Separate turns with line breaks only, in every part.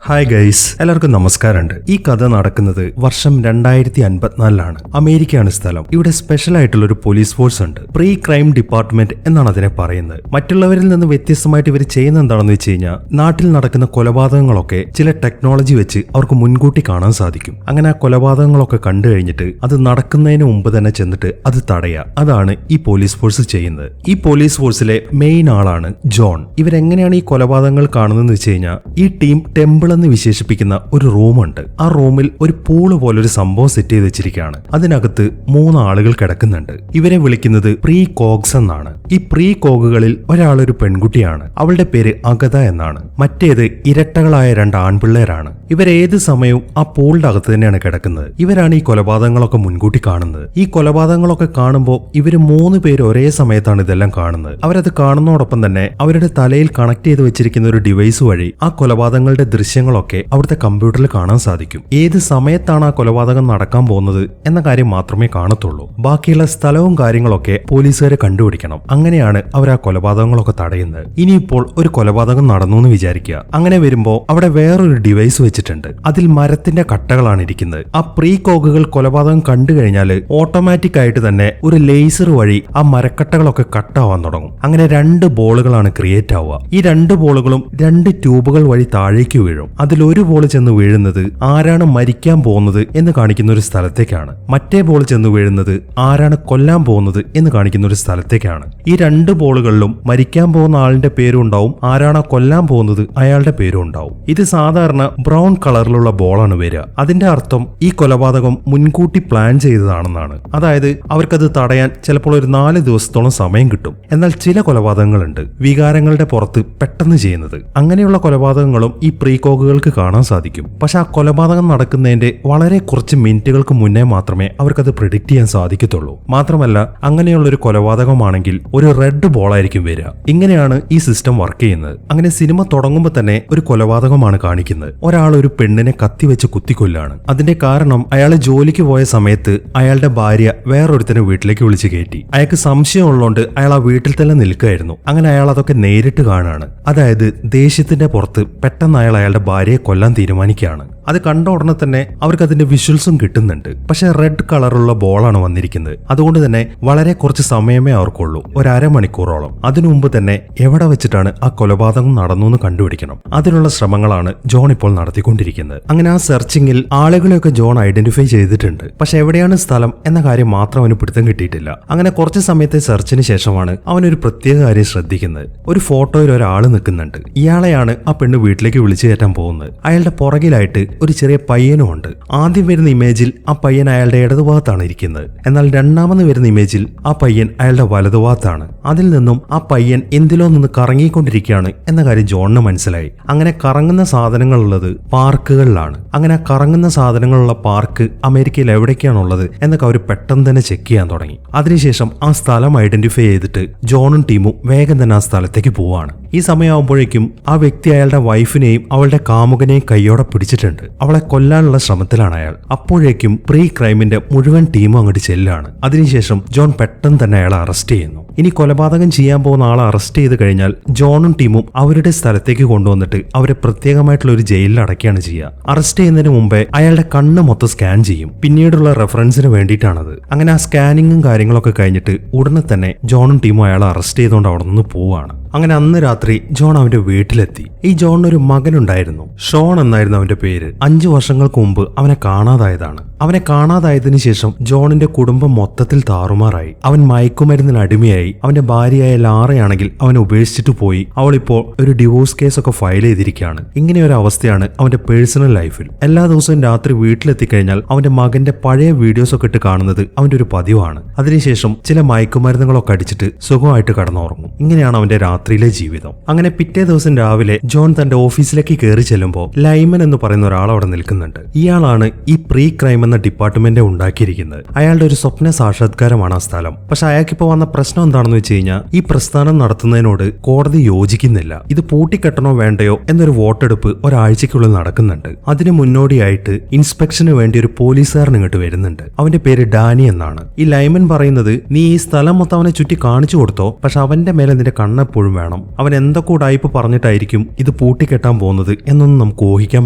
Hi guys, എല്ലാവർക്കും നമസ്കാരമുണ്ട്. ഈ കഥ നടക്കുന്നത് വർഷം 2054 അമേരിക്കയാണ് സ്ഥലം. ഇവിടെ സ്പെഷ്യൽ ആയിട്ടുള്ള ഒരു പോലീസ് ഫോഴ്സ് ഉണ്ട്. പ്രീ ക്രൈം ഡിപ്പാർട്ട്മെന്റ് എന്നാണ് അതിനെ പറയുന്നത്. മറ്റുള്ളവരിൽ നിന്ന് വ്യത്യസ്തമായിട്ട് ഇവർ ചെയ്യുന്ന എന്താണെന്ന് വെച്ച് കഴിഞ്ഞാൽ, നാട്ടിൽ നടക്കുന്ന കൊലപാതകങ്ങളൊക്കെ ചില ടെക്നോളജി വെച്ച് അവർക്ക് മുൻകൂട്ടി കാണാൻ സാധിക്കും. അങ്ങനെ ആ കൊലപാതകങ്ങളൊക്കെ കണ്ടു കഴിഞ്ഞിട്ട് അത് നടക്കുന്നതിന് മുമ്പ് തന്നെ ചെന്നിട്ട് അത് തടയുക. അതാണ് ഈ പോലീസ് ഫോഴ്സ് ചെയ്യുന്നത്. ഈ പോലീസ് ഫോഴ്സിലെ മെയിൻ ആളാണ് ജോൺ. ഇവരെങ്ങനെയാണ് ഈ കൊലപാതകങ്ങൾ കാണുന്നതെന്ന് വെച്ച് കഴിഞ്ഞാൽ, ഈ ടീം ടെമ്പിൾ എന്ന് വിശേഷിപ്പിക്കുന്ന ഒരു റൂമുണ്ട്. ആ റൂമിൽ ഒരു പൂള് പോലൊരു സംഭവം സെറ്റ് ചെയ്ത് വെച്ചിരിക്കുകയാണ്. അതിനകത്ത് 3 ആളുകൾ കിടക്കുന്നുണ്ട്. ഇവരെ വിളിക്കുന്നത് പ്രീ കോഗ്സ് എന്നാണ്. ഈ പ്രീ കോഗുകളിൽ ഒരാളൊരു പെൺകുട്ടിയാണ്. അവളുടെ പേര് അഗത എന്നാണ്. മറ്റേത് ഇരട്ടകളായ 2 ആൺപിള്ളേരാണ്. ഇവരേത് സമയവും ആ പൂളിന്റെ അകത്ത് തന്നെയാണ് കിടക്കുന്നത്. ഇവരാണ് ഈ കൊലപാതകങ്ങളൊക്കെ മുൻകൂട്ടി കാണുന്നത്. ഈ കൊലപാതകങ്ങളൊക്കെ കാണുമ്പോൾ ഇവര് 3 പേര് ഒരേ സമയത്താണ് ഇതെല്ലാം കാണുന്നത്. അവരത് കാണുന്നതോടൊപ്പം തന്നെ അവരുടെ തലയിൽ കണക്ട് ചെയ്ത് വെച്ചിരിക്കുന്ന ഒരു ഡിവൈസ് വഴി ആ കൊലപാതകങ്ങളുടെ ദൃശ്യങ്ങളൊക്കെ അവിടുത്തെ കമ്പ്യൂട്ടറിൽ കാണാൻ സാധിക്കും. ഏത് സമയത്താണ് ആ കൊലപാതകം നടക്കാൻ പോകുന്നത് എന്ന കാര്യം മാത്രമേ കാണത്തുള്ളൂ. ബാക്കിയുള്ള സ്ഥലവും കാര്യങ്ങളൊക്കെ പോലീസുകാരെ കണ്ടുപിടിക്കണം. അങ്ങനെയാണ് അവർ ആ കൊലപാതകങ്ങളൊക്കെ തടയുന്നത്. ഇനിയിപ്പോൾ ഒരു കൊലപാതകം നടന്നു എന്ന് വിചാരിക്കുക. അങ്ങനെ വരുമ്പോൾ അവിടെ വേറൊരു ഡിവൈസ് വെച്ചിട്ടുണ്ട്. അതിൽ മരത്തിന്റെ കട്ടകളാണ് ഇരിക്കുന്നത്. ആ പ്രീ കോഗുകൾ കൊലപാതകം കണ്ടു കഴിഞ്ഞാൽ ഓട്ടോമാറ്റിക് ആയിട്ട് തന്നെ ഒരു ലേസർ വഴി ആ മരക്കട്ടകളൊക്കെ കട്ടാവാൻ തുടങ്ങും. അങ്ങനെ 2 ബോളുകളാണ് ക്രിയേറ്റ് ആവുക. ഈ 2 ബോളുകളും 2 ട്യൂബുകൾ വഴി താഴേക്ക് വീഴും. അതിലൊരു ബോൾ ചെന്ന് വീഴുന്നത് ആരാണ് മരിക്കാൻ പോകുന്നത് എന്ന് കാണിക്കുന്ന ഒരു സ്ഥലത്തേക്കാണ്. മറ്റേ ബോൾ ചെന്ന് വീഴുന്നത് ആരാണ് കൊല്ലാൻ പോകുന്നത് എന്ന് കാണിക്കുന്ന ഒരു സ്ഥലത്തേക്കാണ്. ഈ 2 ബോളുകളിലും മരിക്കാൻ പോകുന്ന ആളിന്റെ പേരും ഉണ്ടാവും, ആരാണ് കൊല്ലാൻ പോകുന്നത് അയാളുടെ പേരും ഉണ്ടാവും. ഇത് സാധാരണ ബ്രൗൺ കളറിലുള്ള ബോളാണ് വരിക. അതിന്റെ അർത്ഥം ഈ കൊലപാതകം മുൻകൂട്ടി പ്ലാൻ ചെയ്തതാണെന്നാണ്. അതായത് അവർക്കത് തടയാൻ ചിലപ്പോൾ ഒരു 4 ദിവസത്തോളം സമയം കിട്ടും. എന്നാൽ ചില കൊലപാതകങ്ങളുണ്ട് വികാരങ്ങളുടെ പുറത്ത് പെട്ടെന്ന് ചെയ്യുന്നത്. അങ്ങനെയുള്ള കൊലപാതകങ്ങളും ഈ പ്രീ കോഗുകൾക്ക് കാണാൻ സാധിക്കും. പക്ഷെ ആ കൊലപാതകം നടക്കുന്നതിന്റെ വളരെ കുറച്ച് മിനിറ്റുകൾക്ക് മുന്നേ മാത്രമേ അവർക്കത് പ്രിഡിക്റ്റ് ചെയ്യാൻ സാധിക്കത്തുള്ളൂ. മാത്രമല്ല അങ്ങനെയുള്ള ഒരു കൊലപാതകമാണെങ്കിൽ ഒരു റെഡ് ബോൾ ആയിരിക്കും വരിക. ഇങ്ങനെയാണ് ഈ സിസ്റ്റം വർക്ക് ചെയ്യുന്നത്. അങ്ങനെ സിനിമ തുടങ്ങുമ്പോൾ തന്നെ ഒരു കൊലപാതകമാണ് കാണിക്കുന്നത്. ഒരാൾ ഒരു പെണ്ണിനെ കത്തിവെച്ച് കുത്തിക്കൊല്ലാണ്. അതിന്റെ കാരണം അയാൾ ജോലിക്ക് പോയ സമയത്ത് അയാളുടെ ഭാര്യ വേറൊരുത്തനെ വീട്ടിലേക്ക് വിളിച്ച് കയറ്റി. അയാൾക്ക് സംശയമുള്ളതുകൊണ്ട് അയാൾ ആ വീട്ടിൽ തന്നെ നിൽക്കുകയായിരുന്നു. അങ്ങനെ അയാൾ അതൊക്കെ നേരിട്ട് കാണാണ്. അതായത് ദേഷ്യത്തിന്റെ പുറത്ത് പെട്ടെന്ന് അയാളുടെ ഭാര്യയെ കൊല്ലാൻ തീരുമാനിക്കുകയാണ്. അത് കണ്ട ഉടനെ തന്നെ അവർക്ക് അതിന്റെ വിഷ്വൽസും കിട്ടുന്നുണ്ട്. പക്ഷെ റെഡ് കളറുള്ള ബോളാണ് വന്നിരിക്കുന്നത്. അതുകൊണ്ട് തന്നെ വളരെ കുറച്ച് സമയമേ അവർക്കുള്ളൂ, ഒരു അരമണിക്കൂറോളം. അതിനു മുമ്പ് തന്നെ എവിടെ വെച്ചിട്ടാണ് ആ കൊലപാതകം നടന്നു എന്ന് കണ്ടുപിടിക്കണം. അതിനുള്ള ശ്രമങ്ങളാണ് ജോൺ ഇപ്പോൾ നടത്തിക്കൊണ്ടിരിക്കുന്നത്. അങ്ങനെ ആ സെർച്ചിങ്ങിൽ ആളുകളെയൊക്കെ ജോൺ ഐഡന്റിഫൈ ചെയ്തിട്ടുണ്ട്. പക്ഷെ എവിടെയാണ് സ്ഥലം എന്ന കാര്യം മാത്രം അവന് പിടുത്തം കിട്ടിയിട്ടില്ല. അങ്ങനെ കുറച്ച് സമയത്തെ സെർച്ചിന് ശേഷമാണ് അവനൊരു പ്രത്യേക കാര്യം ശ്രദ്ധിക്കുന്നത്. ഒരു ഫോട്ടോയിൽ ഒരാൾ നിൽക്കുന്നുണ്ട്. ഇയാളെയാണ് ആ പെണ്ണ് വീട്ടിലേക്ക് വിളിച്ചു കയറ്റാൻ പോകുന്നത്. അയാളുടെ പുറകിലായിട്ട് ഒരു ചെറിയ പയ്യനും ഉണ്ട്. ആദ്യം വരുന്ന ഇമേജിൽ ആ പയ്യൻ അയാളുടെ ഇടതുഭാഗത്താണ് ഇരിക്കുന്നത്. എന്നാൽ രണ്ടാമത് വരുന്ന ഇമേജിൽ ആ പയ്യൻ അയാളുടെ വലതുഭാഗത്താണ്. അതിൽ നിന്നും ആ പയ്യൻ എന്തിലോ നിന്ന് കറങ്ങിക്കൊണ്ടിരിക്കുകയാണ് എന്ന കാര്യം ജോണിന് മനസ്സിലായി. അങ്ങനെ കറങ്ങുന്ന സാധനങ്ങളുള്ളത് പാർക്കുകളിലാണ്. അങ്ങനെ ആ കറങ്ങുന്ന സാധനങ്ങളുള്ള പാർക്ക് അമേരിക്കയിൽ എവിടേക്കാണുള്ളത് എന്നൊക്കെ അവർ പെട്ടെന്ന് തന്നെ ചെക്ക് ചെയ്യാൻ തുടങ്ങി. അതിനുശേഷം ആ സ്ഥലം ഐഡന്റിഫൈ ചെയ്തിട്ട് ജോണും ടീമും വേഗം തന്നെ ആ സ്ഥലത്തേക്ക് പോവാണ്. ഈ സമയമാകുമ്പോഴേക്കും ആ വ്യക്തി അയാളുടെ വൈഫിനെയും അവളുടെ കാമുകനെയും കൈയോടെ പിടിച്ചിട്ടുണ്ട്. അവളെ കൊല്ലാനുള്ള ശ്രമത്തിലാണ് അയാൾ. അപ്പോഴേക്കും പ്രീ ക്രൈമിന്റെ മുഴുവൻ ടീമും അങ്ങോട്ട് ചെല്ലാണ്. അതിനുശേഷം ജോൺ പെട്ടെന്ന് തന്നെ അയാളെ അറസ്റ്റ് ചെയ്യുന്നു. ഇനി കൊലപാതകം ചെയ്യാൻ പോകുന്ന ആളെ അറസ്റ്റ് ചെയ്ത് കഴിഞ്ഞാൽ ജോണും ടീമും അവരുടെ സ്ഥലത്തേക്ക് കൊണ്ടുവന്നിട്ട് അവരെ പ്രത്യേകമായിട്ടുള്ള ഒരു ജയിലിൽ അടയ്ക്കുകയാണ് ചെയ്യുക. അറസ്റ്റ് ചെയ്യുന്നതിന് മുമ്പേ അയാളുടെ കണ്ണ് മൊത്തം സ്കാൻ ചെയ്യും. പിന്നീടുള്ള റെഫറൻസിന് വേണ്ടിയിട്ടാണത്. അങ്ങനെ ആ സ്കാനിങ്ങും കാര്യങ്ങളൊക്കെ കഴിഞ്ഞിട്ട് ഉടനെ തന്നെ ജോണും ടീമും അയാളെ അറസ്റ്റ് ചെയ്തുകൊണ്ട് അവിടെ നിന്ന് പോവുകയാണ്. അങ്ങനെ അന്ന് രാത്രി ജോൺ അവന്റെ വീട്ടിലെത്തി. ഈ ജോണിനൊരു മകനുണ്ടായിരുന്നു. ഷോൺ എന്നായിരുന്നു അവന്റെ പേര്. 5 വർഷങ്ങൾക്ക് മുമ്പ് അവനെ കാണാതായതാണ്. അവനെ കാണാതായതിനു ശേഷം ജോണിന്റെ കുടുംബം മൊത്തത്തിൽ താറുമാറായി. അവൻ മയക്കുമരുന്നിന് അടിമയായി. അവന്റെ ഭാര്യയായ ലാറയാണെങ്കിൽ അവനെ ഉപേക്ഷിച്ചിട്ട് പോയി. അവളിപ്പോൾ ഒരു ഡിവോഴ്സ് കേസൊക്കെ ഫയൽ ചെയ്തിരിക്കുകയാണ്. ഇങ്ങനെ ഒരു അവസ്ഥയാണ് അവന്റെ പേഴ്സണൽ ലൈഫിൽ. എല്ലാ ദിവസവും രാത്രി വീട്ടിലെത്തിക്കഴിഞ്ഞാൽ അവന്റെ മകന്റെ പഴയ വീഡിയോസ് ഒക്കെ ഇട്ട് കാണുന്നത് അവന്റെ ഒരു പതിവാണ്. അതിനുശേഷം ചില മയക്കുമരുന്നുകളൊക്കെ അടിച്ചിട്ട് സുഖമായിട്ട് കടന്നുറങ്ങും. ഇങ്ങനെയാണ് അവന്റെ രാത്രിയിലെ ജീവിതം. അങ്ങനെ പിറ്റേ ദിവസം രാവിലെ ജോൺ തന്റെ ഓഫീസിലേക്ക് കയറി ചെല്ലുമ്പോൾ ലൈമൻ എന്ന് പറയുന്ന ഒരാൾ അവിടെ നിൽക്കുന്നുണ്ട്. ഇയാളാണ് ഈ പ്രീ ക്രൈം എന്ന ഡിപ്പാർട്ട്മെന്റ് ഉണ്ടാക്കിയിരിക്കുന്നത്. അയാളുടെ ഒരു സ്വപ്ന സാക്ഷാത്കാരമാണ് ആ സ്ഥലം. പക്ഷെ അയാൾക്കിപ്പോ വന്ന പ്രശ്നം എന്താണെന്ന് വെച്ച് കഴിഞ്ഞാൽ, ഈ പ്രസ്ഥാനം നടത്തുന്നതിനോട് കോടതി യോജിക്കുന്നില്ല. ഇത് പൂട്ടിക്കെട്ടണോ വേണ്ടയോ എന്നൊരു വോട്ടെടുപ്പ് ഒരാഴ്ചക്കുള്ളിൽ നടക്കുന്നുണ്ട്. അതിന് മുന്നോടിയായിട്ട് ഇൻസ്പെക്ഷന് വേണ്ടി ഒരു പോലീസുകാരൻ ഇങ്ങോട്ട് വരുന്നുണ്ട്. അവന്റെ പേര് ഡാനി എന്നാണ്. ഈ ലൈമൻ പറയുന്നത്, നീ ഈ സ്ഥലം മൊത്തം അവനെ ചുറ്റി കാണിച്ചു കൊടുത്തോ, പക്ഷെ അവന്റെ മേലെ നിന്റെ കണ്ണെപ്പോഴും വേണം. അവൻ എന്തൊക്കെ ഉടായിപ്പ് പറഞ്ഞിട്ടായിരിക്കും ഇത് പൂട്ടിക്കെട്ടാൻ പോകുന്നത് എന്നൊന്നും നമുക്ക് ഊഹിക്കാൻ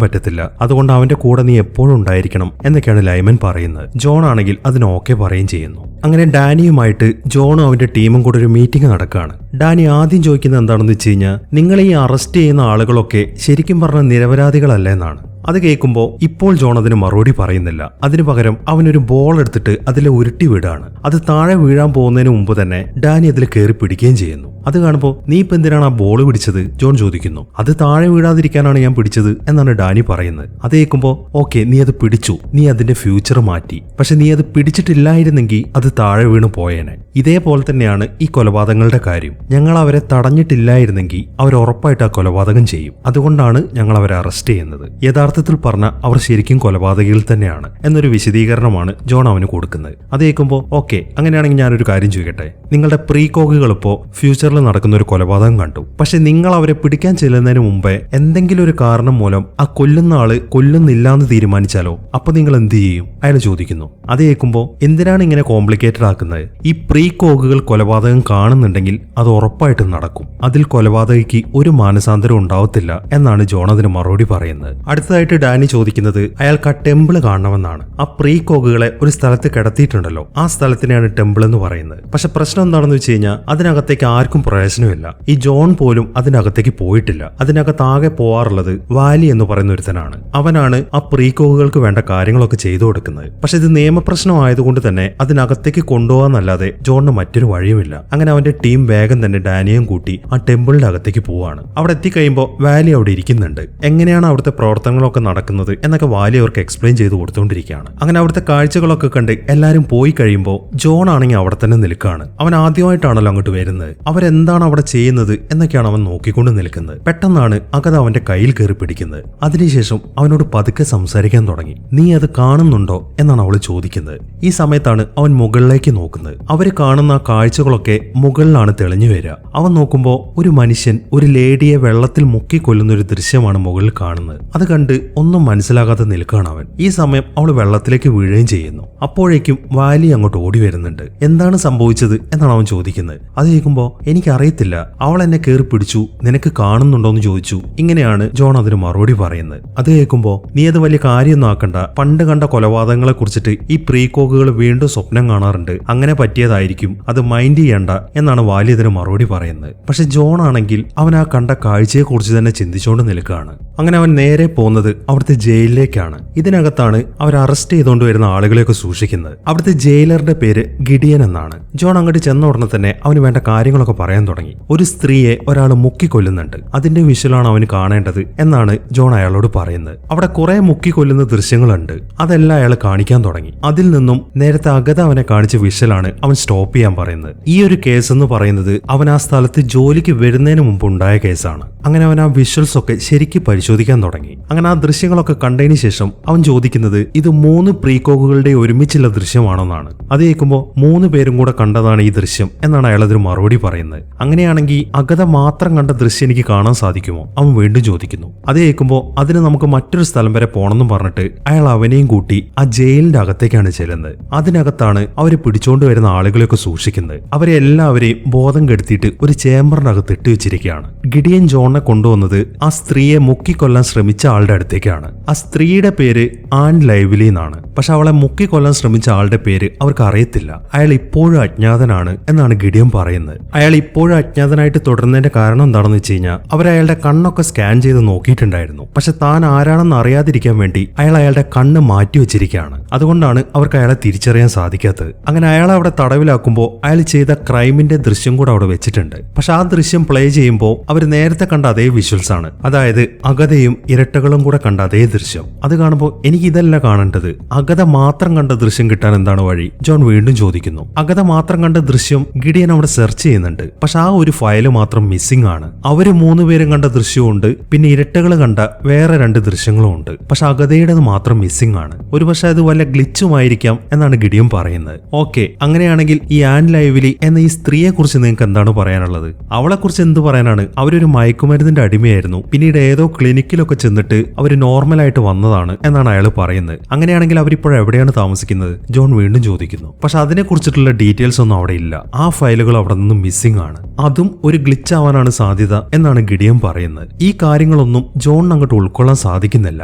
പറ്റത്തില്ല. അതുകൊണ്ട് അവന്റെ കൂടെ നീ എപ്പോഴും ഉണ്ടായിരിക്കണം എന്നൊക്കെയാണ് ലൈമൻ പറയുന്നത്. ജോൺ ആണെങ്കിൽ അതിന് ഓക്കെ പറയുകയും ചെയ്യുന്നു. അങ്ങനെ ഡാനിയുമായിട്ട് ജോണും അവന്റെ ടീമും കൂടെ ഒരു മീറ്റിംഗ് നടക്കുകയാണ്. ഡാനി ആദ്യം ചോദിക്കുന്നത് എന്താണെന്ന് വെച്ച് കഴിഞ്ഞാൽ, നിങ്ങൾ ഈ അറസ്റ്റ് ചെയ്യുന്ന ആളുകളൊക്കെ ശരിക്കും പറഞ്ഞ നിരപരാധികളല്ല എന്നാണ്. അത് കേൾക്കുമ്പോൾ ഇപ്പോൾ ജോൺ അതിന് മറുപടി പറയുന്നില്ല. അതിനു പകരം അവനൊരു ബോൾ എടുത്തിട്ട് അതിലെ ഉരുട്ടി വിടാണ്. അത് താഴെ വീഴാൻ പോകുന്നതിന് മുമ്പ് തന്നെ ഡാനി അതിൽ കയറി പിടിക്കുകയും ചെയ്യുന്നു. അത് കാണുമ്പോൾ നീ ഇപ്പൊ എന്തിനാണ് ആ ബോൾ പിടിച്ചത് ജോൺ ചോദിക്കുന്നു. അത് താഴെ വീഴാതിരിക്കാനാണ് ഞാൻ പിടിച്ചത് എന്നാണ് ഡാനി പറയുന്നത്. അത് കേൾക്കുമ്പോൾ ഓക്കെ, നീ അത് പിടിച്ചു, നീ അതിന്റെ ഫ്യൂച്ചർ മാറ്റി, പക്ഷെ നീ അത് പിടിച്ചിട്ടില്ലായിരുന്നെങ്കിൽ അത് താഴെ വീണ് പോയേനെ. ഇതേപോലെ തന്നെയാണ് ഈ കൊലപാതകങ്ങളുടെ കാര്യം. ഞങ്ങൾ അവരെ തടഞ്ഞിട്ടില്ലായിരുന്നെങ്കിൽ അവർ ഉറപ്പായിട്ട് ആ കൊലപാതകം ചെയ്യും. അതുകൊണ്ടാണ് ഞങ്ങൾ അവരെ അറസ്റ്റ് ചെയ്യുന്നത്. യഥാർത്ഥത്തിൽ പറഞ്ഞ അവർ ശരിക്കും കൊലപാതകികൾ തന്നെയാണ് എന്നൊരു വിശദീകരണമാണ് ജോൺ അവന് കൊടുക്കുന്നത്. അത് കേൾക്കുമ്പോൾ ഓക്കെ, അങ്ങനെയാണെങ്കിൽ ഞാനൊരു കാര്യം ചോദിക്കട്ടെ, നിങ്ങളുടെ പ്രീകോക്കുകൾ ഇപ്പോൾ ഫ്യൂച്ചറിൽ നടക്കുന്ന ഒരു കൊലപാതകം കണ്ടു, പക്ഷെ നിങ്ങൾ അവരെ പിടിക്കാൻ ചെല്ലുന്നതിന് മുമ്പേ എന്തെങ്കിലും ഒരു കാരണം മൂലം ആ കൊല്ലുന്ന ആള് കൊല്ലുന്നില്ലാന്ന് തീരുമാനിച്ചാലോ, അപ്പൊ നിങ്ങൾ എന്ത് ചെയ്യും? അയാൾ ചോദിക്കുന്നു. അത് കേൾക്കുമ്പോൾ എന്തിനാണ് ഇങ്ങനെ കോംപ്ലിക്കേറ്റഡ് ആക്കുന്നത്? ഈ പ്രീകോക്കുകൾ കൊലപാതകം കാണുന്നുണ്ടെങ്കിൽ അത് ഉറപ്പായിട്ടും നടക്കും. അതിൽ കൊലപാതകിക്ക് ഒരു മാനസാന്തരം ഉണ്ടാവത്തില്ല എന്നാണ് ജോൺ അതിന് മറുപടി പറയുന്നത്. അടുത്തതായിട്ട് ഡാനി ചോദിക്കുന്നത് അയാൾക്ക് ആ ടെമ്പിള് കാണണമെന്നാണ്. ആ പ്രീകോക്കുകളെ ഒരു സ്ഥലത്ത് കിടത്തിയിട്ടുണ്ടല്ലോ, ആ സ്ഥലത്തിനെയാണ് ടെമ്പിൾ എന്ന് പറയുന്നത്. പക്ഷെ പ്രശ്നം എന്താണെന്ന് വെച്ച് കഴിഞ്ഞാൽ അതിനകത്തേക്ക് ആർക്കും പ്രവേശനമില്ല. ഈ ജോൺ പോലും അതിനകത്തേക്ക് പോയിട്ടില്ല. അതിനകത്ത് ആകെ പോവാറുള്ളത് വാലി എന്ന് പറയുന്ന ഒരുത്തനാണ്. അവനാണ് ആ പ്രീകോക്കുകൾക്ക് വേണ്ട കാര്യങ്ങളൊക്കെ ചെയ്തു കൊടുക്കുന്നത്. പക്ഷെ ഇത് നിയമപ്രശ്നമായതുകൊണ്ട് തന്നെ അതിനകത്തേക്ക് കൊണ്ടുപോകാന്നല്ലാതെ ജോണിന് മറ്റൊരു വഴിയുമില്ല. അങ്ങനെ അവന്റെ ടീം വേഗം തന്നെ ഡാനിയും കൂട്ടി ആ ടെമ്പിളിന്റെ അകത്തേക്ക് പോവാണ്. അവിടെ എത്തിക്കഴിയുമ്പോൾ വാലി അവിടെ ഇരിക്കുന്നുണ്ട്. എങ്ങനെയാണ് അവിടുത്തെ പ്രവർത്തനങ്ങളൊക്കെ നടക്കുന്നത് എന്നൊക്കെ വാലി അവർക്ക് എക്സ്പ്ലെയിൻ ചെയ്ത് കൊടുത്തുകൊണ്ടിരിക്കുകയാണ്. അങ്ങനെ അവിടുത്തെ കാഴ്ചകളൊക്കെ കണ്ട് എല്ലാവരും പോയി കഴിയുമ്പോൾ ജോൺ ആണെങ്കിൽ അവിടെ തന്നെ നിൽക്കുകയാണ്. അവൻ ആദ്യമായിട്ടാണല്ലോ അങ്ങോട്ട് വരുന്നത്. അവരെന്താണ് അവിടെ ചെയ്യുന്നത് എന്നൊക്കെയാണ് അവൻ നോക്കിക്കൊണ്ട് നിൽക്കുന്നത്. പെട്ടെന്നാണ് അകത അവന്റെ കയ്യിൽ കയറി പിടിക്കുന്നത്. അതിനുശേഷം അവനോട് പതുക്കെ സംസാരിക്കാൻ തുടങ്ങി. നീ അത് കാണുന്നുണ്ടോ എന്നാണ് അവള് ചോദിക്കുന്നത്. ഈ സമയത്താണ് അവൻ മുകളിലേക്ക് നോക്കുന്നത്. അവര് കാണുന്ന ആ കാഴ്ചകളൊക്കെ മുകളിലാണ് തെളിഞ്ഞു വരിക. അവൻ നോക്കുമ്പോൾ ഒരു മനുഷ്യൻ ഒരു ലേഡിയെ വെള്ളത്തിൽ മുക്കിക്കൊല്ലുന്ന ഒരു ദൃശ്യമാണ് മുകളിൽ കാണുന്നത്. അത് കണ്ട് ഒന്നും മനസ്സിലാകാതെ നിൽക്കുകയാണ് അവൻ. ഈ സമയം അവൾ വെള്ളത്തിലേക്ക് വീഴുകയും ചെയ്യുന്നു. അപ്പോഴേക്കും വാലി അങ്ങോട്ട് ഓടി വരുന്നുണ്ട്. എന്താണ് സംഭവിച്ചത് എന്നാണ് അവൻ ചോദിക്കുന്നത്. അത് കേൾക്കുമ്പോൾ എനിക്കറിയത്തില്ല, അവൾ എന്നെ കയറി പിടിച്ചു, നിനക്ക് കാണുന്നുണ്ടോന്ന് ചോദിച്ചു. ഇങ്ങനെയാണ് ജോൺ അതിന് മറുപടി പറയുന്നത്. അത് കേൾക്കുമ്പോൾ നീ അത് വലിയ കാര്യമൊന്നും ആക്കണ്ട, പണ്ട് കണ്ട കൊലപാതകങ്ങളെ കുറിച്ചിട്ട് ഈ പ്രീകോക്കുകൾ വീണ്ടും സ്വപ്നം കാണാറുണ്ട്, അങ്ങനെ പറ്റിയതായിരിക്കും, അത് മൈൻഡ് ചെയ്യണ്ട എന്നാണ് വാലി അതിന് മറുപടി പറയുന്നത്. പക്ഷെ ജോൺ ആണെങ്കിൽ അവൻ ആ കണ്ട കാഴ്ചയെ കുറിച്ച് തന്നെ ചിന്തിച്ചുകൊണ്ട് നിൽക്കുകയാണ്. അങ്ങനെ അവൻ നേരെ പോകുന്നത് അവിടുത്തെ ജയിലിലേക്കാണ്. ഇതിനകത്താണ് അവർ അറസ്റ്റ് ചെയ്തുകൊണ്ട് വരുന്ന ആളുകളെയൊക്കെ സൂക്ഷിക്കുന്നത്. അവിടുത്തെ ജയിലറുടെ പേര് ഗിഡിയൻ എന്നാണ്. ജോൺ അങ്ങോട്ട് ചെന്ന ഉടനെ തന്നെ അവന് വേണ്ട കാര്യങ്ങളൊക്കെ പറയാൻ തുടങ്ങി. ഒരു സ്ത്രീയെ ഒരാൾ മുക്കിക്കൊല്ലുന്നുണ്ട്, അതിന്റെ വിഷ്വലാണ് അവന് കാണേണ്ടത് എന്നാണ് ജോൺ അയാളോട് പറയുന്നത്. അവിടെ കുറെ മുക്കിക്കൊല്ലുന്ന ദൃശ്യങ്ങളുണ്ട്, അതെല്ലാം അയാൾ കാണിക്കാൻ തുടങ്ങി. അതിൽ നിന്നും നേരത്തെ അഗത അവനെ കാണിച്ച വിഷ്വലാണ് അവൻ സ്റ്റോപ്പ് ചെയ്യാൻ പറയുന്നത്. ഈ ഒരു കേസ് എന്ന് പറയുന്നത് അവൻ ആ സ്ഥലത്ത് ജോലിക്ക് വരുന്നതിന് മുമ്പ് ഉണ്ടായ കേസാണ്. അങ്ങനെ അവൻ ആ വിഷ്വൽസ് ഒക്കെ ശരിക്കും പരിശോധിക്കാൻ തുടങ്ങി. അങ്ങനെ ആ ദൃശ്യങ്ങളൊക്കെ കണ്ടതിന് ശേഷം അവൻ ചോദിക്കുന്നത് ഇത് 3 പ്രീകോക്കുകളുടെ ഒരുമിച്ചുള്ള ദൃശ്യമാണെന്നാണ്. അത് കേൾക്കുമ്പോൾ 3 പേരും കൂടെ കണ്ടതാണ് ഈ ദൃശ്യം എന്നാണ് അയാൾ അതിന് മറുപടി പറയുന്നത്. അങ്ങനെയാണെങ്കിൽ അഗത മാത്രം കണ്ട ദൃശ്യം എനിക്ക് കാണാൻ സാധിക്കുമോ? അവൻ വീണ്ടും ചോദിക്കുന്നു. അത് കേൾക്കുമ്പോൾ അതിന് നമുക്ക് മറ്റൊരു സ്ഥലം വരെ പോണെന്നും പറഞ്ഞിട്ട് അയാൾ അവനെയും കൂട്ടി ആ ജയിലിന്റെ അകത്തേക്കാണ് ചെല്ലുന്നത്. അതിനകത്താണ് അവര് പിടിച്ചോണ്ട് വരുന്ന ആളുകളെയൊക്കെ സൂക്ഷിക്കുന്നത്. അവരെ എല്ലാവരെയും ബോധം കെടുത്തിയിട്ട് ഒരു ചേംബറിനകത്ത് ഇട്ട് വെച്ചിരിക്കുകയാണ്. ഗിഡിയൻ ജോണിനെ കൊണ്ടുവന്നത് ആ സ്ത്രീയെ മുക്കിക്കൊല്ലാൻ ശ്രമിച്ച ആളുടെ അടുത്തേക്കാണ്. ആ സ്ത്രീയുടെ പേര് ആൻ ലൈവ്ലി എന്നാണ്. പക്ഷെ അവളെ മുക്കിക്കൊല്ലാൻ ശ്രമിച്ച ആളുടെ പേര് അവർക്ക് അറിയത്തില്ല. അയാൾ ഇപ്പോഴും അജ്ഞാതനാണ് എന്നാണ് ഗിഡിയൻ പറയുന്നത്. അയാൾ ഇപ്പോഴും അജ്ഞാതനായിട്ട് തുടരുന്നതിന്റെ കാരണം എന്താണെന്ന് വെച്ച് കഴിഞ്ഞാൽ അവരയാളുടെ കണ്ണൊക്കെ സ്കാൻ ചെയ്ത് നോക്കിയിട്ടുണ്ടായിരുന്നു. പക്ഷെ താൻ ആരാണെന്ന് അറിയാതിരിക്കാൻ വേണ്ടി അയാൾ അയാളുടെ കണ്ണ് മാറ്റി വെച്ചിരിക്കുകയാണ്. അതുകൊണ്ടാണ് അവർക്ക് അയാളെ തിരിച്ചറിയാൻ സാധിക്കാത്തത്. അങ്ങനെ അയാളെ അവിടെ തടവിലാക്കുമ്പോൾ അയാൾ ചെയ്ത ക്രൈമിന്റെ ദൃശ്യം കൂടെ അവിടെ വെച്ചിട്ടുണ്ട്. പക്ഷെ ആ ദൃശ്യം പ്ലേ ചെയ്യുമ്പോൾ അവർ നേരത്തെ കണ്ട അതേ വിഷ്വൽസ് ആണ്. അതായത് അഗതയും ഇരട്ടകളും കൂടെ കണ്ട അതേ ദൃശ്യം. അത് കാണുമ്പോൾ എനിക്ക് ഇതല്ല കാണേണ്ടത്, അഗത മാത്രം കണ്ട ദൃശ്യം കിട്ടാൻ എന്താണ് വഴി? ജോൺ വീണ്ടും ചോദിക്കുന്നു. അഗത മാത്രം കണ്ട ദൃശ്യം ഗിഡിയൻ അവിടെ സെർച്ച് ചെയ്യുന്നുണ്ട്. പക്ഷെ ആ ഒരു ഫയല് മാത്രം മിസ്സിംഗ് ആണ്. അവര് 3 പേരും കണ്ട ദൃശ്യമുണ്ട്, പിന്നെ ഇരട്ടകൾ കണ്ട വേറെ 2 ദൃശ്യങ്ങളും ഉണ്ട്. പക്ഷെ അഗതയുടേത് മാത്രം മിസ്സിംഗ് ആണ്. ഒരുപക്ഷെ അത് വല്ല ഗ്ലിച്ചുമായിരിക്കാം എന്നാണ് ഗിഡിയൻ പറയുന്നത്. ഓക്കെ, അങ്ങനെയാണെങ്കിൽ ഈ ആൻ ലൈവ്ലി എന്ന ഈ സ്ത്രീയെ കുറിച്ച് നിങ്ങൾക്ക് എന്താണ് പറയാനുള്ളത്? അവളെ കുറിച്ച് എന്ത് പറയാനാണ്? അവരൊരു മയക്കുമരുന്നിന്റെ അടിമയായിരുന്നു, പിന്നീട് ഏതോ ക്ലിനിക്കിലൊക്കെ ചെന്നിട്ട് അവർ നോർമലായിട്ട് വന്നതാണ് എന്നാണ് അയാൾ പറയുന്നത്. അങ്ങനെയാണെങ്കിൽ അവരിപ്പോൾ എവിടെയാണ് താമസിക്കുന്നത്? ജോൺ വീണ്ടും ചോദിക്കുന്നു. പക്ഷെ അതിനെക്കുറിച്ചിട്ടുള്ള ഡീറ്റെയിൽസ് ഒന്നും അവിടെ ഇല്ല. ആ ഫയലുകൾ അവിടെ നിന്ന് മിസ്സിംഗ് ആണ്. അതും ഒരു ഗ്ലിച്ച് ആവാനാണ് സാധ്യത എന്നാണ് ഗിഡിയൻ പറയുന്നത്. ഈ കാര്യങ്ങളൊന്നും ജോണിന് അങ്ങോട്ട് ഉൾക്കൊള്ളാൻ സാധിക്കുന്നില്ല.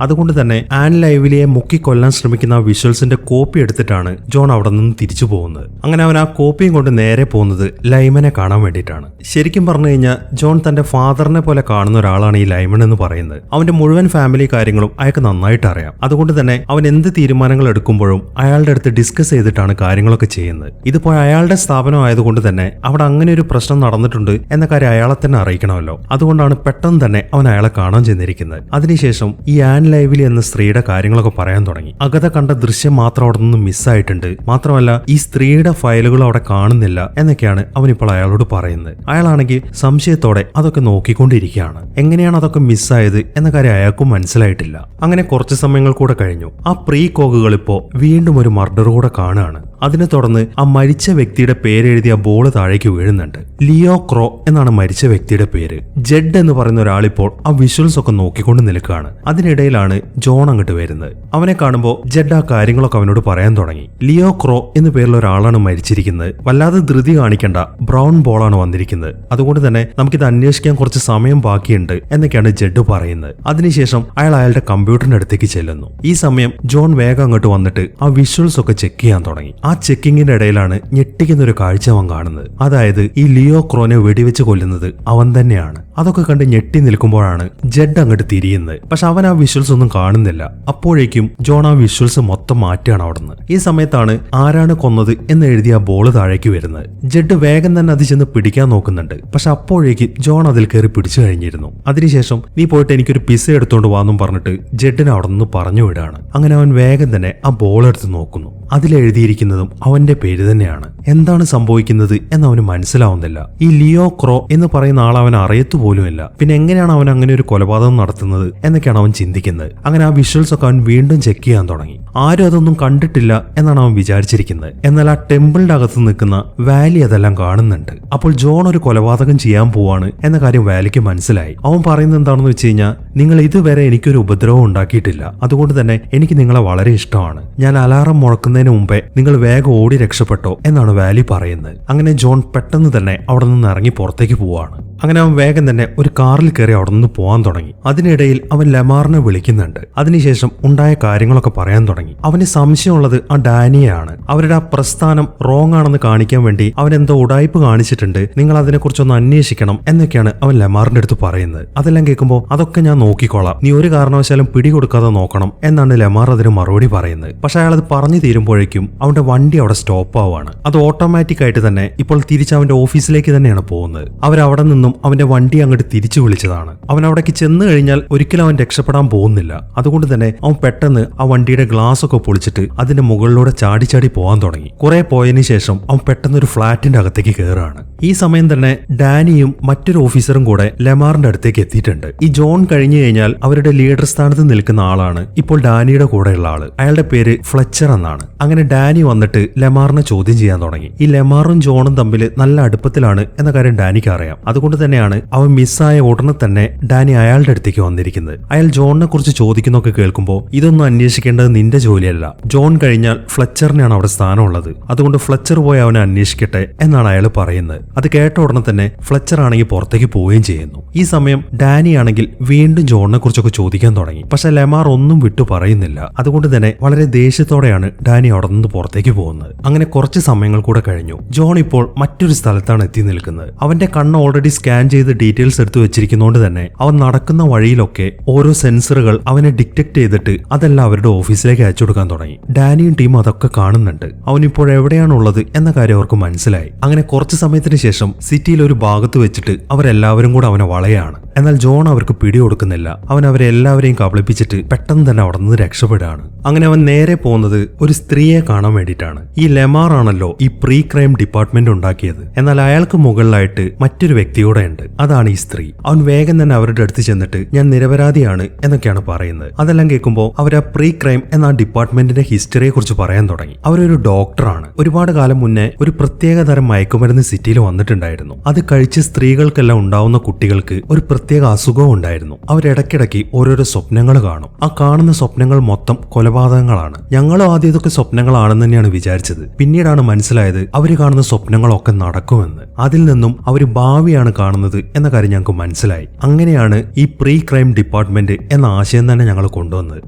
അതുകൊണ്ട് തന്നെ ആൻ ലൈവ്ലിയെ മുക്കിക്കൊല്ലാൻ ശ്രമിക്കുന്ന ആ വിഷ്വൽസിന്റെ കോപ്പി എടുത്തിട്ടാണ് ജോൺ അവിടെ നിന്ന് തിരിച്ചു പോകുന്നത്. അങ്ങനെ അവൻ ആ കോപ്പിയും കൊണ്ട് നേരെ പോകുന്നത് ലൈമനെ കാണാൻ വേണ്ടിയിട്ടാണ്. ശരിക്കും പറഞ്ഞു കഴിഞ്ഞാൽ ജോൺ തന്റെ ഫാദറിനെ പോലെ കാണുന്ന ഒരാളാണ് ഈ ലൈമൺ എന്ന് പറയുന്നത്. അവന്റെ മുഴുവൻ ഫാമിലി കാര്യങ്ങളും അയാൾക്ക് നന്നായിട്ട് അറിയാം. അതുകൊണ്ട് തന്നെ അവൻ എന്ത് തീരുമാനങ്ങൾ എടുക്കുമ്പോഴും അയാളുടെ അടുത്ത് ഡിസ്കസ് ചെയ്തിട്ടാണ് കാര്യങ്ങളൊക്കെ ചെയ്യുന്നത്. ഇതിപ്പോ അയാളുടെ സ്ഥാപനം ആയതുകൊണ്ട് തന്നെ അവിടെ അങ്ങനെ ഒരു പ്രശ്നം നടന്നിട്ടുണ്ട് എന്ന കാര്യം അയാളെ തന്നെ അറിയിക്കണമല്ലോ. അതുകൊണ്ടാണ് പെട്ടെന്ന് തന്നെ അവൻ അയാളെ കാണാൻ ചെന്നിരിക്കുന്നത്. അതിനുശേഷം ഈ ആൻ ലൈവ്ലി എന്ന സ്ത്രീയുടെ കാര്യങ്ങളൊക്കെ പറയാൻ തുടങ്ങി. അകത കണ്ട ദൃശ്യം മാത്രം അവിടെ നിന്ന് മിസ്സായിട്ടുണ്ട്, മാത്രമല്ല ഈ സ്ത്രീയുടെ ഫയലുകൾ അവിടെ കാണുന്നില്ല എന്നൊക്കെയാണ് അവൻ ഇപ്പോൾ അയാളോട് പറയുന്നത്. അയാളാണെങ്കിൽ സംശയത്തോടെ അതൊക്കെ നോക്കിക്കൊണ്ടിരിക്കുകയാണ്. എങ്ങനെയാണ് അതൊക്കെ മിസ്സായത് എന്ന കാര്യം അയാൾക്കും മനസ്സിലായിട്ടില്ല. അങ്ങനെ കുറച്ച് സമയങ്ങൾ കൂടെ കഴിഞ്ഞു. ആ പ്രീ കോക്കുകൾ ഇപ്പോ വീണ്ടും ഒരു മർഡർ കൂടെ കാണുകയാണ്. അതിനെ തുടർന്ന് ആ മരിച്ച വ്യക്തിയുടെ പേരെഴുതിയ ബോള് താഴേക്ക് വീഴുന്നുണ്ട്. ലിയോ ക്രോ എന്നാണ് മരിച്ച വ്യക്തിയുടെ പേര്. ജെഡ് എന്ന് പറയുന്ന ഒരാളിപ്പോൾ ആ വിഷ്വൽസ് ഒക്കെ നോക്കിക്കൊണ്ട് നിൽക്കുകയാണ്. അതിനിടയിലാണ് ജോൺ അങ്ങോട്ട് വരുന്നത്. അവനെ കാണുമ്പോൾ ജെഡ് ആ കാര്യങ്ങളൊക്കെ അവനോട് പറയാൻ തുടങ്ങി. ലിയോ ക്രോ എന്ന പേരിൽ ഒരാളാണ് മരിച്ചിരിക്കുന്നത്. വല്ലാതെ ധൃതി കാണിക്കേണ്ട, ബ്രൗൺ ബോളാണ് വന്നിരിക്കുന്നത്. അതുകൊണ്ട് തന്നെ നമുക്കിത് അന്വേഷിക്കാൻ കുറച്ച് സമയം ബാക്കിയുണ്ട് എന്നൊക്കെയാണ് ജെഡ് പറയുന്നത്. അതിനുശേഷം അയാളുടെ കമ്പ്യൂട്ടറിന്റെ അടുത്തേക്ക് ചെല്ലുന്നു. ഈ സമയം ജോൺ വേഗം അങ്ങോട്ട് വന്നിട്ട് ആ വിഷ്വൽസ് ഒക്കെ ചെക്ക് ചെയ്യാൻ തുടങ്ങി. ആ ചെക്കിങ്ങിന്റെ ഇടയിലാണ് ഞെട്ടിക്കുന്ന ഒരു കാഴ്ച അവൻ കാണുന്നത്. അതായത് ഈ ലിയോ ക്രോനെ വെടിവെച്ച് കൊല്ലുന്നത് അവൻ തന്നെയാണ്. അതൊക്കെ കണ്ട് ഞെട്ടി നിൽക്കുമ്പോഴാണ് ജെഡ് അങ്ങോട്ട് തിരിയുന്നത്. പക്ഷെ അവൻ ആ വിഷ്വൽസ് ഒന്നും കാണുന്നില്ല. അപ്പോഴേക്കും ജോൺ ആ വിഷ്വൽസ് മൊത്തം മാറ്റിയാണ് അവിടുന്ന്. ഈ സമയത്താണ് ആരാണ് കൊന്നത് എന്ന് എഴുതിയ ബോള് താഴേക്ക് വരുന്നത്. ജെഡ് വേഗം തന്നെ അത് ചെന്ന് പിടിക്കാൻ നോക്കുന്നുണ്ട്. പക്ഷെ അപ്പോഴേക്ക് ജോൺ അതിൽ കയറി പിടിച്ചു കഴിഞ്ഞിരുന്നു. അതിനുശേഷം നീ പോയിട്ട് എനിക്കൊരു പിസ എടുത്തോണ്ട് വാന്നും പറഞ്ഞിട്ട് ജെഡിനെ അവിടെ നിന്ന് പറഞ്ഞു വിടാണ്. അങ്ങനെ അവൻ വേഗം തന്നെ ആ ബോൾ എടുത്ത് നോക്കുന്നു. അതിലെഴുതിയിരിക്കുന്നതും അവന്റെ പേര് തന്നെയാണ്. എന്താണ് സംഭവിക്കുന്നത് എന്ന് അവന് മനസ്സിലാവുന്നില്ല. ഈ ലിയോ ക്രോ എന്ന് പറയുന്ന ആൾ അവൻ അറിയത്തുപോലുമില്ല. പിന്നെ എങ്ങനെയാണ് അവൻ അങ്ങനെ ഒരു കൊലപാതകം നടത്തുന്നത് എന്നൊക്കെയാണ് അവൻ ചിന്തിക്കുന്നത്. അങ്ങനെ ആ വിഷ്വൽസ് ഒക്കെ അവൻ വീണ്ടും ചെക്ക് ചെയ്യാൻ തുടങ്ങി. ആരും അതൊന്നും കണ്ടിട്ടില്ല എന്നാണ് അവൻ വിചാരിച്ചിരിക്കുന്നത്. എന്നാൽ ആ ടെമ്പിളിന്റെ അകത്ത് നിൽക്കുന്ന വാലി അതെല്ലാം കാണുന്നുണ്ട്. അപ്പോൾ ജോൺ ഒരു കൊലപാതകം ചെയ്യാൻ പോവാണ് എന്ന കാര്യം വാലിക്ക് മനസ്സിലായി. അവൻ പറയുന്നത് എന്താണെന്ന് വെച്ച് കഴിഞ്ഞാൽ, നിങ്ങൾ ഇതുവരെ എനിക്കൊരു ഉപദ്രവം ഉണ്ടാക്കിയിട്ടില്ല, അതുകൊണ്ട് തന്നെ എനിക്ക് നിങ്ങളെ വളരെ ഇഷ്ടമാണ്. ഞാൻ അലാറം മുഴക്കുന്നതിന് മുമ്പേ നിങ്ങൾ വേഗം ഓടി രക്ഷപ്പെട്ടോ എന്നാണ് വാലി പറയുന്നത്. അങ്ങനെ ജോൺ പെട്ടെന്ന് തന്നെ അവിടെ നിന്ന് ഇറങ്ങി പുറത്തേക്ക് പോവാണ്. അങ്ങനെ അവൻ വേഗം തന്നെ ഒരു കാറിൽ കയറി അവിടെ നിന്ന് പോകാൻ തുടങ്ങി. അതിനിടയിൽ അവൻ ലെമാറിനെ വിളിക്കുന്നുണ്ട്. അതിനുശേഷം ഉണ്ടായ കാര്യങ്ങളൊക്കെ പറയാൻ തുടങ്ങി. അവന് സംശയമുള്ളത് ആ ഡാനിയാണ്. അവരുടെ ആ പ്രസ്ഥാനം റോങ് ആണെന്ന് കാണിക്കാൻ വേണ്ടി അവൻ എന്തോ ഉടായ്പ് കാണിച്ചിട്ടുണ്ട്, നിങ്ങൾ അതിനെക്കുറിച്ചൊന്ന് അന്വേഷിക്കണം എന്നൊക്കെയാണ് അവൻ ലെമാറിന്റെ അടുത്ത് പറയുന്നത്. അതെല്ലാം കേൾക്കുമ്പോൾ അതൊക്കെ ഞാൻ നോക്കിക്കോളാം, നീ ഒരു കാരണവശാലും പിടികൊടുക്കാതെ നോക്കണം എന്നാണ് ലെമാർ അതിന് മറുപടി പറയുന്നത്. പക്ഷെ അയാൾ അത് പറഞ്ഞു തീരുമ്പോഴേക്കും അവന്റെ വണ്ടി അവിടെ സ്റ്റോപ്പ് ആവുകയാണ്. അത് ഓട്ടോമാറ്റിക് ആയിട്ട് തന്നെ ഇപ്പോൾ തിരിച്ച് അവന്റെ ഓഫീസിലേക്ക് തന്നെയാണ് പോകുന്നത്. അവരവിടെ നിന്നും അവന്റെ വണ്ടി അങ്ങോട്ട് തിരിച്ചു വിളിച്ചതാണ്. അവൻ അവിടേക്ക് ചെന്ന് കഴിഞ്ഞാൽ ഒരിക്കലും അവൻ രക്ഷപ്പെടാൻ പോകുന്നില്ല. അതുകൊണ്ട് തന്നെ അവൻ പെട്ടെന്ന് ആ വണ്ടിയുടെ ഗ്ലാസ് ഒക്കെ പൊളിച്ചിട്ട് അതിന്റെ മുകളിലൂടെ ചാടി ചാടി പോകാൻ തുടങ്ങി. കുറെ പോയതിനു ശേഷം അവൻ പെട്ടെന്ന് ഒരു ഫ്ളാറ്റിന്റെ അകത്തേക്ക് കയറുകയാണ്. ഈ സമയം തന്നെ ഡാനിയും മറ്റൊരു ഓഫീസറും കൂടെ ലെമാറിന്റെ അടുത്തേക്ക് എത്തിയിട്ടുണ്ട്. ഈ ജോൺ കഴിഞ്ഞു കഴിഞ്ഞാൽ അവരുടെ ലീഡർ സ്ഥാനത്ത് നിൽക്കുന്ന ആളാണ് ഇപ്പോൾ ഡാനിയുടെ കൂടെയുള്ള ആള്. അയാളുടെ പേര് ഫ്ലെച്ചർ എന്നാണ്. അങ്ങനെ ഡാനി വന്നിട്ട് ലെമാറിനെ ചോദ്യം ചെയ്യാൻ തുടങ്ങി. ഈ ലെമാറും ജോണും തമ്മിൽ നല്ല അടുപ്പത്തിലാണ് എന്ന കാര്യം ഡാനിക്ക് അറിയാം. അതുകൊണ്ട് തന്നെയാണ് അവൻ മിസ്സായ ഉടനെ തന്നെ ഡാനി അയാളുടെ അടുത്തേക്ക് വന്നിരിക്കുന്നത്. അയാൾ ജോണിനെ കുറിച്ച് ചോദിക്കുന്നൊക്കെ കേൾക്കുമ്പോൾ, ഇതൊന്നും അന്വേഷിക്കേണ്ടത് നിന്റെ ജോലിയല്ല, ജോൺ കഴിഞ്ഞാൽ ഫ്ലെച്ചറിനാണ് അവിടെ സ്ഥാനമുള്ളത്, അതുകൊണ്ട് ഫ്ലെച്ചർ പോയി അവനെ അന്വേഷിക്കട്ടെ എന്നാണ് അയാൾ പറയുന്നത്. അത് കേട്ട ഉടനെ തന്നെ ഫ്ലെച്ചർ ആണെങ്കിൽ പുറത്തേക്ക് പോവുകയും ചെയ്യുന്നു. ഈ സമയം ഡാനി ആണെങ്കിൽ വീണ്ടും ജോണിനെ കുറിച്ചൊക്കെ ചോദിക്കാൻ തുടങ്ങി. പക്ഷെ ലെമാർ ഒന്നും വിട്ടു പറയുന്നില്ല. അതുകൊണ്ട് തന്നെ വളരെ ദേഷ്യത്തോടെയാണ് ഡാനി അവിടെ നിന്ന് പുറത്തേക്ക് പോകുന്നത്. അങ്ങനെ കുറച്ച് സമയങ്ങൾ കൂടെ കഴിഞ്ഞു. ജോൺ ഇപ്പോൾ മറ്റൊരു സ്ഥലത്താണ് എത്തി നിൽക്കുന്നത്. അവന്റെ കണ്ണ് ഓൾറെഡി സ്കാൻ ചെയ്ത് ഡീറ്റെയിൽസ് എടുത്തു വെച്ചിരിക്കുന്നതുകൊണ്ട് തന്നെ അവൻ നടക്കുന്ന വഴിയിലൊക്കെ ഓരോ സെൻസറുകൾ അവനെ ഡിറ്റക്ട് ചെയ്തിട്ട് അതെല്ലാം അവരുടെ ഓഫീസിലേക്ക് അയച്ചു കൊടുക്കാൻ തുടങ്ങി. ഡാനിയും ടീമും അതൊക്കെ കാണുന്നുണ്ട്. അവനിപ്പോൾ എവിടെയാണുള്ളത് എന്ന കാര്യം അവർക്ക് മനസ്സിലായി. അങ്ങനെ കുറച്ച് സമയത്തിന് ശേഷം സിറ്റിയിൽ ഒരു ഭാഗത്ത് വെച്ചിട്ട് അവരെല്ലാവരും കൂടെ അവനെ വളയാണ്. എന്നാൽ ജോൺ അവർക്ക് പിടികൊടുക്കുന്നില്ല. അവൻ അവരെ എല്ലാവരെയും കബളിപ്പിച്ചിട്ട് പെട്ടെന്ന് തന്നെ അവിടെ നിന്ന് രക്ഷപ്പെടുകയാണ്. അങ്ങനെ അവൻ നേരെ പോകുന്നത് ഒരു സ്ത്രീയെ കാണാൻ വേണ്ടിയിട്ടാണ്. ഈ ലെമാർ ആണല്ലോ ഈ പ്രീ ക്രൈം ഡിപ്പാർട്ട്മെന്റ് ഉണ്ടാക്കിയത്. എന്നാൽ അയാൾക്ക് മുകളിലായിട്ട് മറ്റൊരു വ്യക്തിയോടെ ഉണ്ട്. അതാണ് ഈ സ്ത്രീ. അവൻ വേഗം തന്നെ അവരുടെ അടുത്ത് ചെന്നിട്ട് ഞാൻ നിരപരാധിയാണ് എന്നൊക്കെയാണ് പറയുന്നത്. അതെല്ലാം കേൾക്കുമ്പോൾ അവർ ആ പ്രീ ക്രൈം എന്ന ഡിപ്പാർട്ട്മെന്റിന്റെ ഹിസ്റ്ററിയെ കുറിച്ച് പറയാൻ തുടങ്ങി. അവരൊരു ഡോക്ടറാണ്. ഒരുപാട് കാലം മുന്നേ ഒരു പ്രത്യേക തരം മയക്കുമരുന്ന് സിറ്റിയിൽ വന്നിട്ടുണ്ടായിരുന്നു. അത് കഴിച്ച് സ്ത്രീകൾക്കെല്ലാം ഉണ്ടാവുന്ന കുട്ടികൾക്ക് ഒരു പ്രത്യേക അസുഖവും ഉണ്ടായിരുന്നു. അവരിടയ്ക്കിടയ്ക്ക് ഓരോരോ സ്വപ്നങ്ങൾ കാണും. ആ കാണുന്ന സ്വപ്നങ്ങൾ മൊത്തം കൊലപാതകങ്ങളാണ്. ഞങ്ങളും ആദ്യം ഇതൊക്കെ സ്വപ്നങ്ങളാണെന്ന് തന്നെയാണ് വിചാരിച്ചത്. പിന്നീടാണ് മനസ്സിലായത് അവര് കാണുന്ന സ്വപ്നങ്ങളൊക്കെ നടക്കുമെന്ന്. അതിൽ നിന്നും അവര് ഭാവിയാണ് കാണുന്നത് എന്ന കാര്യം ഞങ്ങൾക്ക് മനസ്സിലായി. അങ്ങനെയാണ് ഈ പ്രീ ക്രൈം ഡിപ്പാർട്ട്മെന്റ് എന്ന ആശയം തന്നെ ഞങ്ങൾ കൊണ്ടുവന്നത്.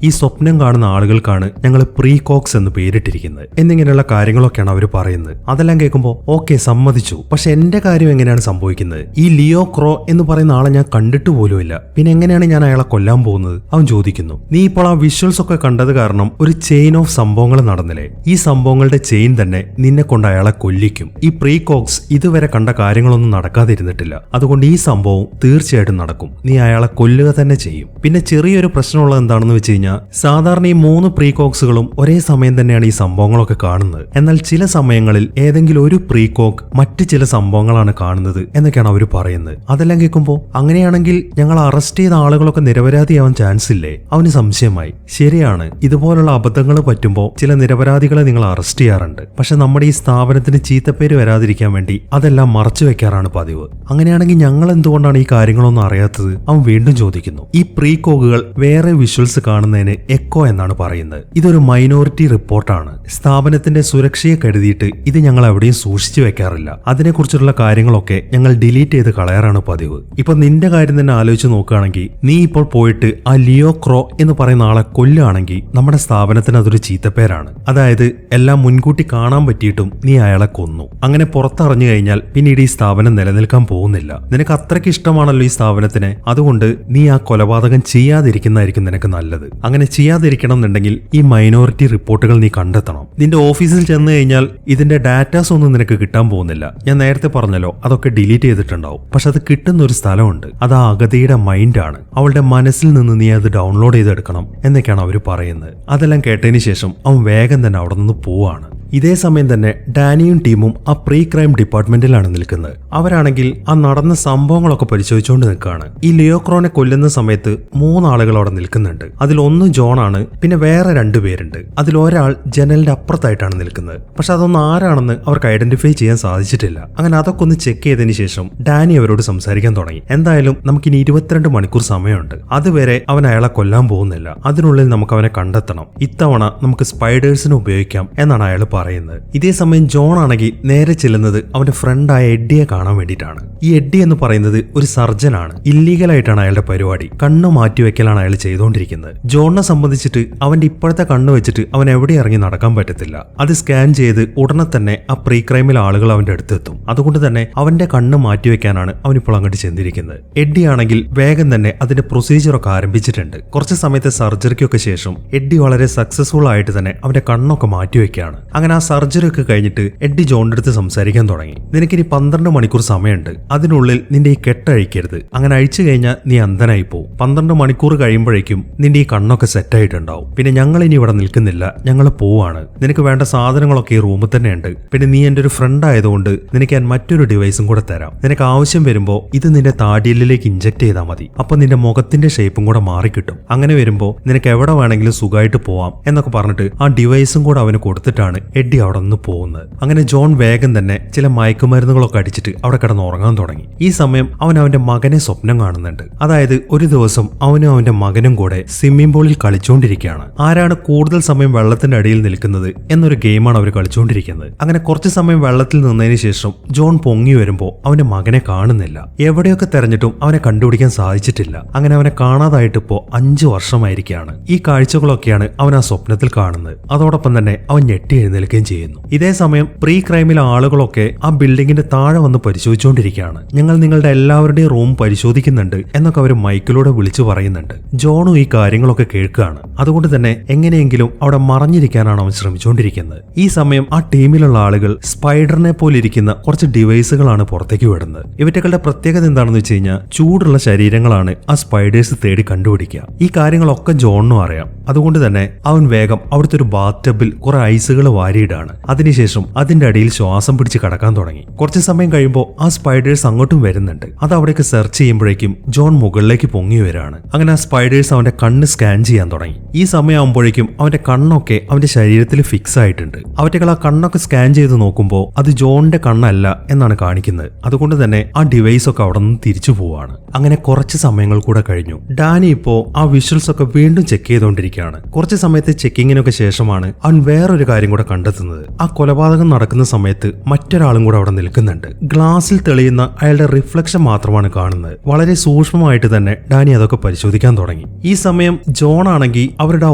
ഈ സ്വപ്നം കാണുന്ന ആളുകൾക്കാണ് ഞങ്ങൾ പ്രീകോക്സ് എന്ന് പേരിട്ടിരിക്കുന്നത് എന്നിങ്ങനെയുള്ള കാര്യങ്ങളൊക്കെയാണ് അവർ പറയുന്നത്. അതെല്ലാം കേൾക്കുമ്പോൾ ഓക്കെ, സമ്മതിച്ചു. പക്ഷെ എന്റെ കാര്യം എങ്ങനെയാണ് സംഭവിക്കുന്നത്? ഈ ലിയോ ക്രോ എന്ന് പറയുന്ന ആളെ ഞാൻ കണ്ടിട്ട് പോലുമില്ല. പിന്നെ എങ്ങനെയാണ് ഞാൻ അയാളെ കൊല്ലാൻ പോകുന്നത്? അവൻ ചോദിക്കുന്നു. നീ ഇപ്പോൾ ആ വിഷ്വൽസ് ഒക്കെ കണ്ടത് കാരണം ഒരു ചെയിൻ ഓഫ് സംഭവങ്ങൾ നടന്നില്ലേ? ഈ സംഭവങ്ങളുടെ ചെയിൻ തന്നെ നിന്നെ കൊണ്ട് അയാളെ കൊല്ലിക്കും. ഈ പ്രീകോക്സ് ഇതുവരെ കണ്ട കാര്യങ്ങളൊന്നും നടക്കാതിരുന്നിട്ടില്ല. അതുകൊണ്ട് ഈ സംഭവം തീർച്ചയായിട്ടും നടക്കും. നീ അയാളെ കൊല്ലുക തന്നെ ചെയ്യും. പിന്നെ ചെറിയൊരു പ്രശ്നമുള്ളത് എന്താണെന്ന് വെച്ച് കഴിഞ്ഞാൽ, സാധാരണ ഈ 3 പ്രീകോക്സുകളും ഒരേ സമയം തന്നെയാണ് ഈ സംഭവങ്ങളൊക്കെ കാണുന്നത്. എന്നാൽ ചില സമയങ്ങളിൽ ഏതെങ്കിലും ഒരു പ്രീകോക്ക് മറ്റ് ചില സംഭവങ്ങളാണ് കാണുന്നത് എന്നൊക്കെയാണ് അവർ പറയുന്നത്. അതെല്ലാം കേൾക്കുമ്പോൾ അങ്ങനെയാണെങ്കിൽ ഞങ്ങൾ അറസ്റ്റ് ചെയ്ത ആളുകളൊക്കെ നിരപരാധിയാവാൻ ചാൻസ് ഇല്ലേ? അവന് സംശയമായി. ശരിയാണ്, ഇതുപോലുള്ള അബദ്ധങ്ങൾ പറ്റുമ്പോൾ ചില നിരപരാധികളെ നിങ്ങൾ അറസ്റ്റ് ചെയ്യാറുണ്ട്. പക്ഷെ നമ്മുടെ ഈ സ്ഥാപനത്തിന് ചീത്തപ്പേര് വരാതിരിക്കാൻ വേണ്ടി അതെല്ലാം മറച്ചു വെക്കാറാണ് പതിവ്. അങ്ങനെയാണെങ്കിൽ ഞങ്ങൾ എന്തുകൊണ്ടാണ് ഈ കാര്യങ്ങളൊന്നും അറിയാത്തത്? അവൻ വീണ്ടും ചോദിക്കുന്നു. ഈ പ്രീകോക്കുകൾ വേറെ വിഷ്വൽസ് കാണുന്നതിന് എക്കോ എന്നാണ് പറയുന്നത്. ഇതൊരു മൈനോറിറ്റി റിപ്പോർട്ടാണ്. സ്ഥാപനത്തിന്റെ സുരക്ഷയെ കരുതിയിട്ട് ഇത് ഞങ്ങൾ എവിടെയും സൂക്ഷിച്ചു വെക്കാറില്ല. അതിനെക്കുറിച്ചുള്ള കാര്യങ്ങളൊക്കെ ഞങ്ങൾ ഡിലീറ്റ് ചെയ്ത് കളയാറാണ് പതിവ്. ഇപ്പൊ നിന്റെ കാര്യം തന്നെ ആലോചിച്ച് നോക്കുകയാണെങ്കിൽ, നീ ഇപ്പോൾ പോയിട്ട് ആ ലിയോ ക്രോ എന്ന് പറയുന്ന ആളെ കൊല്ലുകയാണെങ്കിൽ നമ്മുടെ സ്ഥാപനത്തിന് അതൊരു ചീത്തപ്പേരാണ്. അതായത് എല്ലാം മുൻകൂട്ടി കാണാൻ പറ്റിയിട്ടും നീ അയാളെ കൊന്നു. അങ്ങനെ പുറത്തറിഞ്ഞു കഴിഞ്ഞാൽ പിന്നീട് ഈ സ്ഥാപനം നിലനിൽക്കാൻ പോകുന്നില്ല. നിനക്ക് അത്രയ്ക്ക് ഇഷ്ടമാണല്ലോ ഈ സ്ഥാപനത്തിന്. അതുകൊണ്ട് നീ ആ കൊലപാതകം ചെയ്യാതിരിക്കുന്നതായിരിക്കും നിനക്ക് നല്ലത്. അങ്ങനെ ചെയ്യാതിരിക്കണം എന്നുണ്ടെങ്കിൽ ഈ മൈനോറിറ്റി റിപ്പോർട്ടുകൾ നീ കണ്ടെത്തണം. നിന്റെ ഓഫീസിൽ ചെന്ന് കഴിഞ്ഞാൽ ഇതിന്റെ ഡാറ്റാസ് ഒന്നും നിനക്ക് കിട്ടാൻ പോകുന്നില്ല. ഞാൻ നേരത്തെ പറഞ്ഞല്ലോ, അതൊക്കെ ഡിലീറ്റ് ചെയ്തിട്ടുണ്ടാവും. പക്ഷെ അത് കിട്ടുന്ന ഒരു സ്ഥലമുണ്ട്. അത് ആ അഗതിയുടെ മൈൻഡാണ്. അവളുടെ മനസ്സിൽ നിന്ന് നീ അത് ഡൗൺലോഡ് ചെയ്തെടുക്കണം എന്നൊക്കെയാണ് അവർ പറയുന്നത്. അതെല്ലാം കേട്ടതിന് ശേഷം അവൻ വേഗം തന്നെ അവിടെ നിന്ന് പോവാണ്. ഇതേ സമയം തന്നെ ഡാനിയും ടീമും ആ പ്രീ ക്രൈം ഡിപ്പാർട്ട്മെന്റിലാണ് നിൽക്കുന്നത്. അവരാണെങ്കിൽ ആ നടന്ന സംഭവങ്ങളൊക്കെ പരിശോധിച്ചുകൊണ്ട് നിൽക്കുകയാണ്. ഈ ലിയോക്രോനെ കൊല്ലുന്ന സമയത്ത് 3 ആളുകൾ അവിടെ നിൽക്കുന്നുണ്ട്. അതിലൊന്ന് ജോൺ ആണ്. പിന്നെ വേറെ 2 പേരുണ്ട്. അതിലൊരാൾ ജനലിന്റെ അപ്പുറത്തായിട്ടാണ് നിൽക്കുന്നത്. പക്ഷെ അതൊന്നും ആരാണെന്ന് അവർക്ക് ഐഡന്റിഫൈ ചെയ്യാൻ സാധിച്ചിട്ടില്ല. അങ്ങനെ അതൊക്കെ ഒന്ന് ചെക്ക് ചെയ്തതിന് ശേഷം ഡാനി അവരോട് സംസാരിക്കാൻ തുടങ്ങി. എന്തായാലും നമുക്കിനി 22 മണിക്കൂർ സമയമുണ്ട്. അതുവരെ അവൻ അയാളെ കൊല്ലാൻ പോകുന്നില്ല. അതിനുള്ളിൽ നമുക്ക് അവനെ കണ്ടെത്തണം. ഇത്തവണ നമുക്ക് സ്പൈഡേഴ്സിനെ ഉപയോഗിക്കാം എന്നാണ് അയാൾ പറയുന്നത്. ഇതേ സമയം ജോൺ ആണെങ്കിൽ നേരെ ചെല്ലുന്നത് അവന്റെ ഫ്രണ്ടായ എഡ്ഡിയെ കാണാൻ വേണ്ടിയിട്ടാണ്. ഈ എഡ്ഡി എന്ന് പറയുന്നത് ഒരു സർജനാണ്. ഇല്ലീഗലായിട്ടാണ് അയാളുടെ പരിപാടി. കണ്ണ് മാറ്റിവെക്കലാണ് അയാൾ ചെയ്തുകൊണ്ടിരിക്കുന്നത്. ജോണിനെ സംബന്ധിച്ചിട്ട് അവന്റെ ഇപ്പോഴത്തെ കണ്ണ് വെച്ചിട്ട് അവൻ എവിടെ ഇറങ്ങി നടക്കാൻ പറ്റത്തില്ല. അത് സ്കാൻ ചെയ്ത് ഉടനെ തന്നെ ആ പ്രീ ക്രൈമിൽ ആളുകൾ അവന്റെ അടുത്തെത്തും. അതുകൊണ്ട് തന്നെ അവന്റെ കണ്ണ് മാറ്റിവെക്കാനാണ് അവനിപ്പോൾ അങ്ങോട്ട് ചെന്നിരിക്കുന്നത്. എഡ്ഡി ആണെങ്കിൽ വേഗം തന്നെ അതിന്റെ പ്രൊസീജിയറൊക്കെ ആരംഭിച്ചിട്ടുണ്ട്. കുറച്ച് സമയത്തെ സർജറിക്കൊക്കെ ശേഷം എഡ്ഡി വളരെ സക്സസ്ഫുൾ ആയിട്ട് തന്നെ അവന്റെ കണ്ണൊക്കെ മാറ്റിവെക്കുകയാണ്. അങ്ങനെ ആ സർജറി ഒക്കെ കഴിഞ്ഞിട്ട് എഡ്ഡി ജോണിന്റെ അടുത്ത് സംസാരിക്കാൻ തുടങ്ങി. നിനക്കിനി 12 മണിക്കൂർ സമയമുണ്ട്. അതിനുള്ളിൽ നിന്റെ ഈ കെട്ടഴിക്കരുത്. അങ്ങനെ അഴിച്ചു കഴിഞ്ഞാൽ നീ അന്ധനായി പോവും. 12 മണിക്കൂർ കഴിയുമ്പോഴേക്കും നിന്റെ ഈ കണ്ണൊക്കെ സെറ്റ് ആയിട്ടുണ്ടാവും. പിന്നെ ഞങ്ങൾ ഇനി ഇവിടെ നിൽക്കുന്നില്ല, ഞങ്ങൾ പോവാണ്. നിനക്ക് വേണ്ട സാധനങ്ങളൊക്കെ ഈ റൂമിൽ തന്നെ ഉണ്ട്. പിന്നെ നീ എന്റെ ഒരു ഫ്രണ്ട് ആയതുകൊണ്ട് നിനക്ക് ഞാൻ മറ്റൊരു ഡിവൈസും കൂടെ തരാം. നിനക്ക് ആവശ്യം വരുമ്പോൾ ഇത് നിന്റെ താടിയലിലേക്ക് ഇഞ്ചക്ട് ചെയ്താൽ മതി. അപ്പൊ നിന്റെ മുഖത്തിന്റെ ഷേപ്പും കൂടെ മാറിക്കിട്ടും. അങ്ങനെ വരുമ്പോൾ നിനക്ക് എവിടെ വേണമെങ്കിലും സുഖമായിട്ട് പോവാം എന്നൊക്കെ പറഞ്ഞിട്ട് ആ ഡിവൈസും കൂടെ അവന് കൊടുത്തിട്ടാണ് എഡ്ഡി അവിടെ നിന്ന് പോകുന്നത്. അങ്ങനെ ജോൺ വേഗം തന്നെ ചില മയക്കുമരുന്നുകളൊക്കെ അടിച്ചിട്ട് അവിടെ കിടന്ന് ഉറങ്ങാൻ തുടങ്ങി. ഈ സമയം അവൻ അവന്റെ മകനെ സ്വപ്നം കാണുന്നുണ്ട്. അതായത് ഒരു ദിവസം അവനും അവന്റെ മകനും കൂടെ സ്വിമ്മിംഗ് പൂളിൽ കളിച്ചുകൊണ്ടിരിക്കുകയാണ്. ആരാണ് കൂടുതൽ സമയം വെള്ളത്തിന്റെ അടിയിൽ നിൽക്കുന്നത് എന്നൊരു ഗെയിമാണ് അവർ കളിച്ചുകൊണ്ടിരിക്കുന്നത്. അങ്ങനെ കുറച്ചു സമയം വെള്ളത്തിൽ നിന്നതിന് ശേഷം ജോൺ പൊങ്ങി വരുമ്പോൾ അവന്റെ മകനെ കാണുന്നില്ല. എവിടെയൊക്കെ തെരഞ്ഞിട്ടും അവനെ കണ്ടുപിടിക്കാൻ സാധിച്ചിട്ടില്ല. അങ്ങനെ അവനെ കാണാതായിട്ട് ഇപ്പോ 5 വർഷമായിരിക്കുകയാണ്. ഈ കാഴ്ചകളൊക്കെയാണ് അവൻ ആ സ്വപ്നത്തിൽ കാണുന്നത്. അതോടൊപ്പം തന്നെ അവൻ ഞെട്ടി എഴുന്നേൽക്കുകയും ചെയ്യുന്നു. ഇതേ സമയം പ്രീ ക്രൈമിലെ ആളുകളൊക്കെ ആ ബിൽഡിങ്ങിന്റെ താഴെ വന്ന് പരിശോധിച്ചുകൊണ്ടിരിക്കുകയാണ്. ഞങ്ങൾ നിങ്ങളുടെ എല്ലാവരുടെയും റൂം പരിശോധിക്കുന്നുണ്ട് എന്നൊക്കെ അവർ മൈക്കിലൂടെ വിളിച്ചു പറയുന്നുണ്ട്. ജോണും ഈ കാര്യങ്ങളൊക്കെ കേൾക്കുകയാണ്. അതുകൊണ്ട് തന്നെ എങ്ങനെയെങ്കിലും അവിടെ മറഞ്ഞിരിക്കാനാണ് അവൻ ശ്രമിച്ചുകൊണ്ടിരിക്കുന്നത്. ഈ സമയം ആ ടീമിലുള്ള ആളുകൾ സ്പൈഡറിനെ പോലെ ഇരിക്കുന്ന കുറച്ച് ഡിവൈസുകളാണ് പുറത്തേക്ക് വിടുന്നത്. ഇവറ്റകളുടെ പ്രത്യേകത എന്താണെന്ന് വെച്ച് കഴിഞ്ഞാൽ ചൂടുള്ള ശരീരങ്ങളാണ് ആ സ്പൈഡേഴ്സ് തേടി കണ്ടുപിടിക്കുക. ഈ കാര്യങ്ങളൊക്കെ ജോണിനും അറിയാം. അതുകൊണ്ട് തന്നെ അവൻ വേഗം അവിടുത്തെ ഒരു ബാത്ത് ടബിൽ കുറെ ഐസുകൾ വാരി വാരിയിടാണ്. അതിനുശേഷം അതിന്റെ അടിയിൽ ശ്വാസം പിടിച്ച് കടക്കാൻ തുടങ്ങി. കുറച്ചു സമയം കഴിയുമ്പോൾ ആ സ്പൈഡേഴ്സ് അങ്ങോട്ടും വരുന്നുണ്ട്. അത് അവിടേക്ക് സെർച്ച് ചെയ്യുമ്പോഴേക്കും ജോൺ മുകളിലേക്ക് പൊങ്ങി വരാണ്. അങ്ങനെ ആ സ്പൈഡേഴ്സ് അവന്റെ കണ്ണ് സ്കാൻ ചെയ്യാൻ തുടങ്ങി. ഈ സമയമാകുമ്പോഴേക്കും അവന്റെ കണ്ണൊക്കെ അവന്റെ ശരീരത്തിൽ ഫിക്സ് ആയിട്ടുണ്ട്. അവറ്റകൾ ആ കണ്ണൊക്കെ സ്കാൻ ചെയ്ത് നോക്കുമ്പോൾ അത് ജോണിന്റെ കണ്ണല്ല എന്നാണ് കാണിക്കുന്നത്. അതുകൊണ്ട് തന്നെ ആ ഡിവൈസ് ഒക്കെ അവിടെ നിന്ന് തിരിച്ചു പോവാണ്. അങ്ങനെ കുറച്ച് സമയങ്ങൾ കൂടെ കഴിഞ്ഞു. ഡാനി ഇപ്പോ ആ വിഷ്വൽസ് ഒക്കെ വീണ്ടും ചെക്ക് ചെയ്തുകൊണ്ടിരിക്കുകയാണ്. കുറച്ച് സമയത്തെ ചെക്കിങ്ങിനൊക്കെ ശേഷമാണ് അവൻ വേറൊരു കാര്യം കൂടെ കണ്ടെത്തുന്നത്. ആ കൊലപാതകം നടക്കുന്ന സമയത്ത് മറ്റൊരാളും കൂടെ അവിടെ നിൽക്കുന്നുണ്ട്. ഗ്ലാസിൽ തെളിയുന്ന അയാളുടെ റിഫ്ലക്ഷൻ മാത്രമാണ് കാണുന്നത്. വളരെ സൂക്ഷ്മമായിട്ട് തന്നെ ഡാനി അതൊക്കെ പരിശോധിക്കാൻ തുടങ്ങി. ഈ സമയം ജോൺ ആണെങ്കിൽ അവരുടെ ആ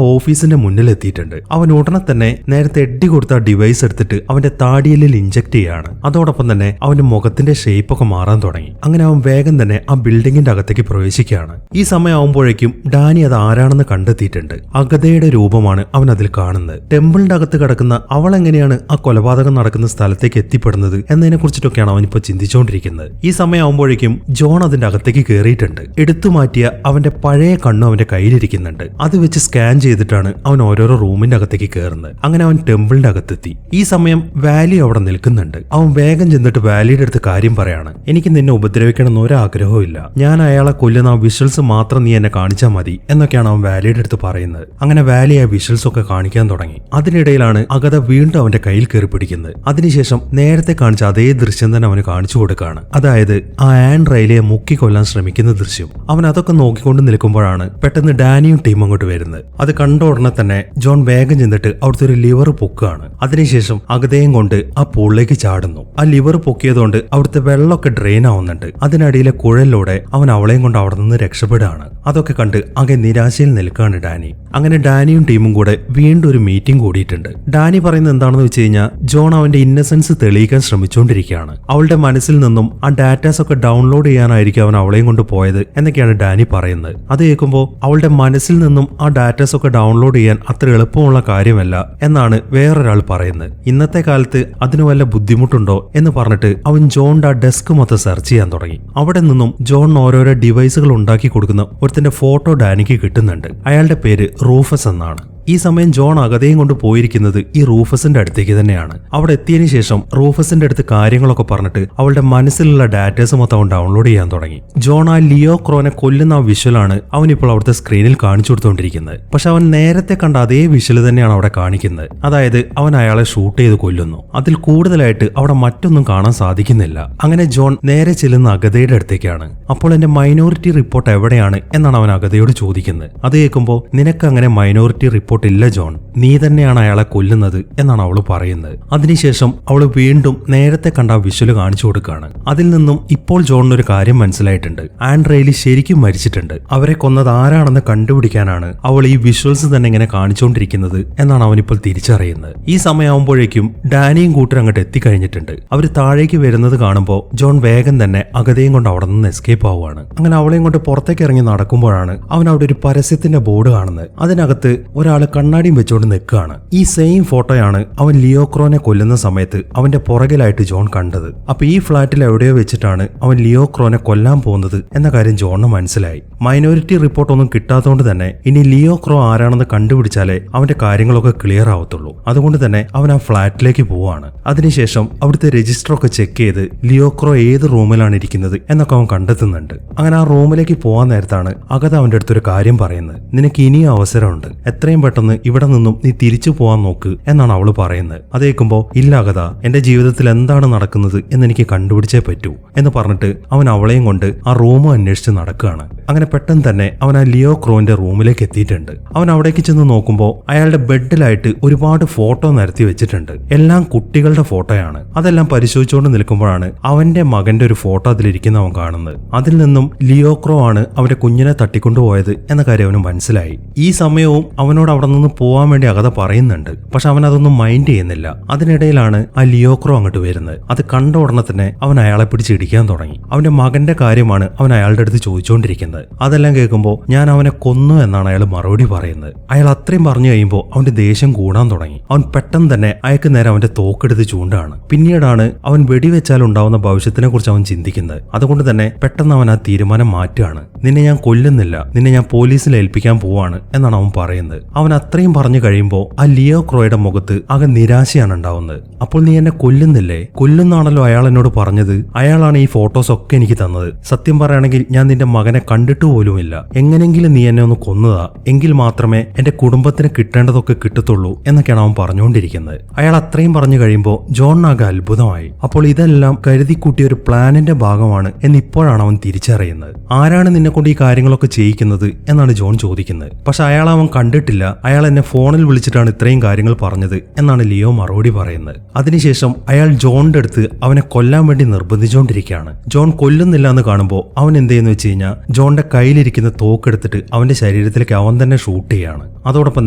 ഓഫീസിന്റെ മുന്നിൽ എത്തിയിട്ടുണ്ട്. അവൻ ഉടനെ തന്നെ നേരത്തെ എഡ്ഡി കൊടുത്ത ഡിവൈസ് എടുത്തിട്ട് അവന്റെ താടിയലിൽ ഇഞ്ചക്ട് ചെയ്യാണ്. അതോടൊപ്പം തന്നെ അവന്റെ മുഖത്തിന്റെ ഷേപ്പ് ഒക്കെ മാറാൻ തുടങ്ങി. അങ്ങനെ അവൻ വേഗം തന്നെ ആ ബിൽഡിങ്ങിന്റെ അകത്തേക്ക് പ്രവേശിക്കുകയാണ്. ഈ സമയമാകുമ്പോഴേക്കും ഡാനി അത് ആരാണെന്ന് കണ്ടെത്തിയിട്ടുണ്ട്. അഗതയുടെ രൂപമാണ് അവൻ അതിൽ കാണുന്നത്. ടെമ്പിളിന്റെ അകത്ത് കിടക്കുന്ന അവൾ എങ്ങനെയാണ് ആ കൊലപാതകം നടക്കുന്ന സ്ഥലത്തേക്ക് എത്തിപ്പെടുന്നത് എന്നതിനെ കുറിച്ചിട്ടൊക്കെയാണ് അവൻ ഇപ്പോൾ ചിന്തിച്ചുകൊണ്ടിരിക്കുന്നത്. ഈ സമയമാകുമ്പോഴേക്കും ജോൺ അതിന്റെ അകത്തേക്ക് കയറിയിട്ടുണ്ട്. എടുത്തു മാറ്റിയ അവന്റെ പഴയ കണ്ണ് അവന്റെ കയ്യിലിരിക്കുന്നുണ്ട്. അത് വെച്ച് സ്കാൻ ചെയ്തിട്ടാണ് അവൻ ഓരോരോ റൂമിന്റെ അകത്തേക്ക് കയറുന്നത്. അങ്ങനെ അവൻ ടെമ്പിളിന്റെ അകത്തെത്തി. ഈ സമയം വാലി അവിടെ നിൽക്കുന്നുണ്ട്. അവൻ വേഗം ചെന്നിട്ട് വാലിയുടെ അടുത്ത് കാര്യം പറയാണ്. എനിക്ക് നിന്നെ ഉപദ്രവിക്കണമെന്ന് ഒരാഗ്രഹവും ഇല്ല. ഞാൻ അയാളെ കൊല്ലുന്ന ആ വിഷ്വൽസ് മാത്രം നീ എന്നെ കാണിച്ചാൽ മതി എന്നൊക്കെയാണ് അവൻ വാലിയുടെ അടുത്ത് പറയുന്നത്. അങ്ങനെ വാലി ആ വിഷ്വൽസ് ഒക്കെ കാണിക്കാൻ തുടങ്ങി. അതിനിടയിലാണ് അഗത വീണ്ടും അവന്റെ കയ്യിൽ കയറി പിടിക്കുന്നത്. അതിനുശേഷം നേരത്തെ കാണിച്ച അതേ ദൃശ്യം തന്നെ അവന് കാണിച്ചു കൊടുക്കുകയാണ്. അതായത് ആ ആൻ റൈലയെ മുക്കി കൊല്ലാൻ ശ്രമിക്കുന്ന ദൃശ്യം. അവൻ അതൊക്കെ നോക്കിക്കൊണ്ട് നിൽക്കുമ്പോഴാണ് പെട്ടെന്ന് ഡാനിയും ടീം അങ്ങോട്ട് വരുന്നത്. അത് കണ്ട ഉടനെ തന്നെ ജോൺ വേഗം ചെന്നിട്ട് അവിടുത്തെ ഒരു ലിവർ പൊക്കുകയാണ്. അതിനുശേഷം അഗതയും കൊണ്ട് ആ പൂളിലേക്ക് ചാടുന്നു. ആ ലിവർ പൊക്കിയതുകൊണ്ട് അവിടുത്തെ വെള്ളമൊക്കെ ഡ്രെയിൻ ആവുന്നുണ്ട്. അതിനടിയിലെ കുഴലിലൂടെ അവൻ അവളെയും കൊണ്ട് അവിടെ നിന്ന് രക്ഷപ്പെടുകയാണ്. അതൊക്കെ കണ്ട് ആകെ നിരാശയിൽ നിൽക്കുകയാണ് ഡാനി. അങ്ങനെ ഡാനിയും ടീമും കൂടെ വീണ്ടും ഒരു മീറ്റിംഗ് കൂടിയിട്ടുണ്ട്. ഡാനി പറയുന്നത് എന്താണെന്ന് വെച്ച് കഴിഞ്ഞാൽ ജോൺ അവന്റെ ഇന്നസെൻസ് തെളിയിക്കാൻ ശ്രമിച്ചുകൊണ്ടിരിക്കുകയാണ്. അവളുടെ മനസ്സിൽ നിന്നും ആ ഡാറ്റാസ് ഒക്കെ ഡൗൺലോഡ് ചെയ്യാനായിരിക്കും അവൻ അവളെയും കൊണ്ട് പോയത് എന്നൊക്കെയാണ് ഡാനി പറയുന്നത്. അത് കേൾക്കുമ്പോൾ അവളുടെ മനസ്സിൽ നിന്നും ആ ഡാറ്റാസ് ഒക്കെ ഡൗൺലോഡ് ചെയ്യാൻ അത്ര എളുപ്പമുള്ള കാര്യമല്ല എന്നാണ് വേറൊരാൾ പറയുന്നത്. ഇന്നത്തെ കാലത്ത് അതിന് വല്ല ബുദ്ധിമുട്ടുണ്ടോ എന്ന് പറഞ്ഞിട്ട് അവൻ ജോണിന്റെ ആ ഡെസ്ക് മൊത്തം സെർച്ച് ചെയ്യാൻ തുടങ്ങി. അവിടെ നിന്നും ജോൺ ഓരോരോ ഡിവൈസുകൾ ഉണ്ടാക്കി കൊടുക്കുന്ന ഒരുത്തിന്റെ ഫോട്ടോ ഡാനിക്ക് കിട്ടുന്നുണ്ട്. അയാളുടെ പേര് റൂഫസ് എന്നാണ്. ഈ സമയം ജോൺ അഗതയും കൊണ്ട് പോയിരിക്കുന്നത് ഈ റൂഫസിന്റെ അടുത്തേക്ക് തന്നെയാണ്. അവിടെ എത്തിയതിനു ശേഷം റൂഫസിന്റെ അടുത്ത് കാര്യങ്ങളൊക്കെ പറഞ്ഞിട്ട് അവളുടെ മനസ്സിലുള്ള ഡാറ്റാസ് മൊത്തം അവൻ ഡൗൺലോഡ് ചെയ്യാൻ തുടങ്ങി. ജോൺ ആ ലിയോ ക്രോനെ കൊല്ലുന്ന ആ വിഷ്വലാണ് അവൻ ഇപ്പോൾ അവിടുത്തെ സ്ക്രീനിൽ കാണിച്ചു കൊടുത്തുകൊണ്ടിരിക്കുന്നത്. പക്ഷെ അവൻ നേരത്തെ കണ്ട അതേ വിഷ്വൽ തന്നെയാണ് അവിടെ കാണിക്കുന്നത്. അതായത് അവൻ അയാളെ ഷൂട്ട് ചെയ്ത് കൊല്ലുന്നു. അതിൽ കൂടുതലായിട്ട് അവിടെ മറ്റൊന്നും കാണാൻ സാധിക്കുന്നില്ല. അങ്ങനെ ജോൺ നേരെ ചെല്ലുന്ന അഗതയുടെ അടുത്തേക്കാണ്. അപ്പോൾ എന്റെ മൈനോറിറ്റി റിപ്പോർട്ട് എവിടെയാണ് എന്നാണ് അവൻ അഗതയോട് ചോദിക്കുന്നത്. അത് കേൾക്കുമ്പോൾ നിനക്ക് അങ്ങനെ മൈനോറിറ്റി റിപ്പോർട്ട് ഇല്ല ജോൺ, നീ തന്നെയാണ് അയാളെ കൊല്ലുന്നത് എന്നാണ് അവള് പറയുന്നത്. അതിനുശേഷം അവള് വീണ്ടും നേരത്തെ കണ്ട വിഷ്വല് കാണിച്ചു കൊടുക്കുകയാണ്. അതിൽ നിന്നും ഇപ്പോൾ ജോണിനൊരു കാര്യം മനസ്സിലായിട്ടുണ്ട്. ആൻ റെയ്ലി ശരിക്കും മരിച്ചിട്ടുണ്ട്. അവരെ കൊന്നത് ആരാണെന്ന് കണ്ടുപിടിക്കാനാണ് അവൾ ഈ വിഷ്വൽസ് തന്നെ ഇങ്ങനെ കാണിച്ചുകൊണ്ടിരിക്കുന്നത് എന്നാണ് അവനിപ്പോൾ തിരിച്ചറിയുന്നത്. ഈ സമയമാകുമ്പോഴേക്കും ഡാനിയും കൂട്ടർ അങ്ങോട്ട് എത്തിക്കഴിഞ്ഞിട്ടുണ്ട്. അവർ താഴേക്ക് വരുന്നത് കാണുമ്പോൾ ജോൺ വേഗം തന്നെ അഗതയും കൊണ്ട് അവിടെ നിന്ന് എസ്കേപ്പ് ആവുകയാണ്. അങ്ങനെ അവളെയും കൊണ്ട് പുറത്തേക്ക് ഇറങ്ങി നടക്കുമ്പോഴാണ് അവൻ അവിടെ ഒരു പരസ്യത്തിന്റെ ബോർഡ് കാണുന്നത്. അതിനകത്ത് ഒരാൾ കണ്ണാടിയും വെച്ചുകൊണ്ട് നിൽക്കുകയാണ്. ഈ സെയിം ഫോട്ടോയാണ് അവൻ ലിയോ ക്രോനെ കൊല്ലുന്ന സമയത്ത് അവന്റെ പുറകിലായിട്ട് ജോൺ കണ്ടത്. അപ്പൊ ഈ ഫ്ളാറ്റിൽ എവിടെയോ വെച്ചിട്ടാണ് അവൻ ലിയോ ക്രോനെ കൊല്ലാൻ പോകുന്നത് എന്ന കാര്യം ജോണിന് മനസ്സിലായി. മൈനോറിറ്റി റിപ്പോർട്ട് ഒന്നും കിട്ടാത്തതുകൊണ്ട് തന്നെ ഇനി ലിയോ ക്രോ ആരാണെന്ന് കണ്ടുപിടിച്ചാലേ അവന്റെ കാര്യങ്ങളൊക്കെ ക്ലിയർ ആവത്തുള്ളൂ. അതുകൊണ്ട് തന്നെ അവൻ ആ ഫ്ളാറ്റിലേക്ക് പോവാണ്. അതിനുശേഷം അവിടുത്തെ രജിസ്റ്റർ ഒക്കെ ചെക്ക് ചെയ്ത് ലിയോ ക്രോ ഏത് റൂമിലാണ് ഇരിക്കുന്നത് എന്നൊക്കെ അവൻ കണ്ടെത്തുന്നുണ്ട്. അങ്ങനെ ആ റൂമിലേക്ക് പോകാൻ നേരത്താണ് അഗത അവന്റെ അടുത്തൊരു കാര്യം പറയുന്നത്. നിനക്ക് ഇനിയും അവസരമുണ്ട്, എത്രയും പെട്ടെന്ന് ഇവിടെ നിന്നും നീ തിരിച്ചു പോവാൻ നോക്ക് എന്നാണ് അവള് പറയുന്നത്. അത് കേൾക്കുമ്പോ ഇല്ല അഗത, എന്റെ ജീവിതത്തിൽ എന്താണ് നടക്കുന്നത് എന്നെനിക്ക് കണ്ടുപിടിച്ചേ പറ്റൂ എന്ന് പറഞ്ഞിട്ട് അവൻ അവളെയും കൊണ്ട് ആ റൂം അന്വേഷിച്ച് നടക്കുകയാണ്. അങ്ങനെ പെട്ടെന്ന് തന്നെ അവൻ ആ ലിയോ ക്രോന്റെ റൂമിലേക്ക് എത്തിയിട്ടുണ്ട്. അവൻ അവിടേക്ക് ചെന്ന് നോക്കുമ്പോൾ അയാളുടെ ബെഡിലായിട്ട് ഒരുപാട് ഫോട്ടോ നിരത്തി വെച്ചിട്ടുണ്ട്. എല്ലാം കുട്ടികളുടെ ഫോട്ടോയാണ്. അതെല്ലാം പരിശോധിച്ചുകൊണ്ട് നിൽക്കുമ്പോഴാണ് അവന്റെ മകന്റെ ഒരു ഫോട്ടോ അതിലിരിക്കുന്ന അവൻ കാണുന്നത്. അതിൽ നിന്നും ലിയോ ക്രോ ആണ് അവന്റെ കുഞ്ഞിനെ തട്ടിക്കൊണ്ടുപോയത് എന്ന കാര്യം അവന് മനസ്സിലായി. ഈ സമയവും അവനോട് അവിടെ നിന്ന് പോവാൻ വേണ്ടി അഗത പറയുന്നുണ്ട്. പക്ഷെ അവൻ അതൊന്നും മൈൻഡ് ചെയ്യുന്നില്ല. അതിനിടയിലാണ് ആ ലിയോ ക്രോ അങ്ങോട്ട് വരുന്നത്. അത് കണ്ട ഉടനെ തന്നെ അവൻ അയാളെ പിടിച്ചിടിക്കാൻ തുടങ്ങി. അവന്റെ മകന്റെ കാര്യമാണ് അവൻ അയാളുടെ അടുത്ത് ചോദിച്ചുകൊണ്ടിരിക്കുന്നത്. അതെല്ലാം കേൾക്കുമ്പോൾ ഞാൻ അവനെ കൊന്നു എന്നാണ് അയാൾ മറുപടി പറയുന്നത്. അയാൾ അത്രയും പറഞ്ഞു കഴിയുമ്പോൾ അവന്റെ ദേഷ്യം കൂടാൻ തുടങ്ങി. അവൻ പെട്ടെന്ന് തന്നെ അയാൾക്ക് നേരെ അവന്റെ തോക്കെടുത്ത് ചൂണ്ടാണ്. പിന്നീടാണ് അവൻ വെടിവെച്ചാൽ ഉണ്ടാവുന്ന ഭവിഷ്യത്തിനെ കുറിച്ച് അവൻ ചിന്തിക്കുന്നത്. അതുകൊണ്ട് തന്നെ പെട്ടെന്ന് അവൻ ആ തീരുമാനം മാറ്റുകയാണ്. നിന്നെ ഞാൻ കൊല്ലുന്നില്ല, നിന്നെ ഞാൻ പോലീസിൽ ഏൽപ്പിക്കാൻ പോവാണ് എന്നാണ് അവൻ പറയുന്നത്. അവൻ അവൻ അത്രയും പറഞ്ഞു കഴിയുമ്പോൾ ആ ലിയോ ക്രോയുടെ മുഖത്ത് ആകെ നിരാശയാണ് ഉണ്ടാവുന്നത്. അപ്പോൾ നീ എന്നെ കൊല്ലുന്നില്ലേ? കൊല്ലുന്നാണല്ലോ അയാൾ എന്നോട് പറഞ്ഞത്. അയാളാണ് ഈ ഫോട്ടോസ് ഒക്കെ എനിക്ക് തന്നത്. സത്യം പറയുകയാണെങ്കിൽ ഞാൻ നിന്റെ മകനെ കണ്ടിട്ട് പോലുമില്ല. എങ്ങനെങ്കിലും നീ എന്നെ ഒന്ന് കൊന്നതാ, എങ്കിൽ മാത്രമേ എന്റെ കുടുംബത്തിന് കിട്ടേണ്ടതൊക്കെ കിട്ടത്തുള്ളൂ എന്നൊക്കെയാണ് അവൻ പറഞ്ഞുകൊണ്ടിരിക്കുന്നത്. അയാൾ അത്രയും പറഞ്ഞു കഴിയുമ്പോൾ ജോണിനാകെ അത്ഭുതമായി. അപ്പോൾ ഇതെല്ലാം കരുതിക്കൂട്ടിയ ഒരു പ്ലാനിന്റെ ഭാഗമാണ് എന്നിപ്പോഴാണ് അവൻ തിരിച്ചറിയുന്നത്. ആരാണ് നിന്നെ കൊണ്ട് ഈ കാര്യങ്ങളൊക്കെ ചെയ്യിക്കുന്നത് എന്നാണ് ജോൺ ചോദിക്കുന്നത്. പക്ഷെ അയാൾ അവൻ കണ്ടിട്ടില്ല. അയാൾ എന്നെ ഫോണിൽ വിളിച്ചിട്ടാണ് ഇത്രയും കാര്യങ്ങൾ പറഞ്ഞത് എന്നാണ് ലിയോ മറുപടി പറയുന്നത്. അതിനുശേഷം അയാൾ ജോണിന്റെ അടുത്ത് അവനെ കൊല്ലാൻ വേണ്ടി നിർബന്ധിച്ചുകൊണ്ടിരിക്കുകയാണ്. ജോൺ കൊല്ലുന്നില്ല എന്ന് കാണുമ്പോൾ അവൻ എന്ത് ചെയ്യുന്നു വെച്ച് കഴിഞ്ഞാൽ ജോണിന്റെ കയ്യിലിരിക്കുന്ന തോക്കെടുത്തിട്ട് അവന്റെ ശരീരത്തിലേക്ക് അവൻ തന്നെ ഷൂട്ട് ചെയ്യാണ്. അതോടൊപ്പം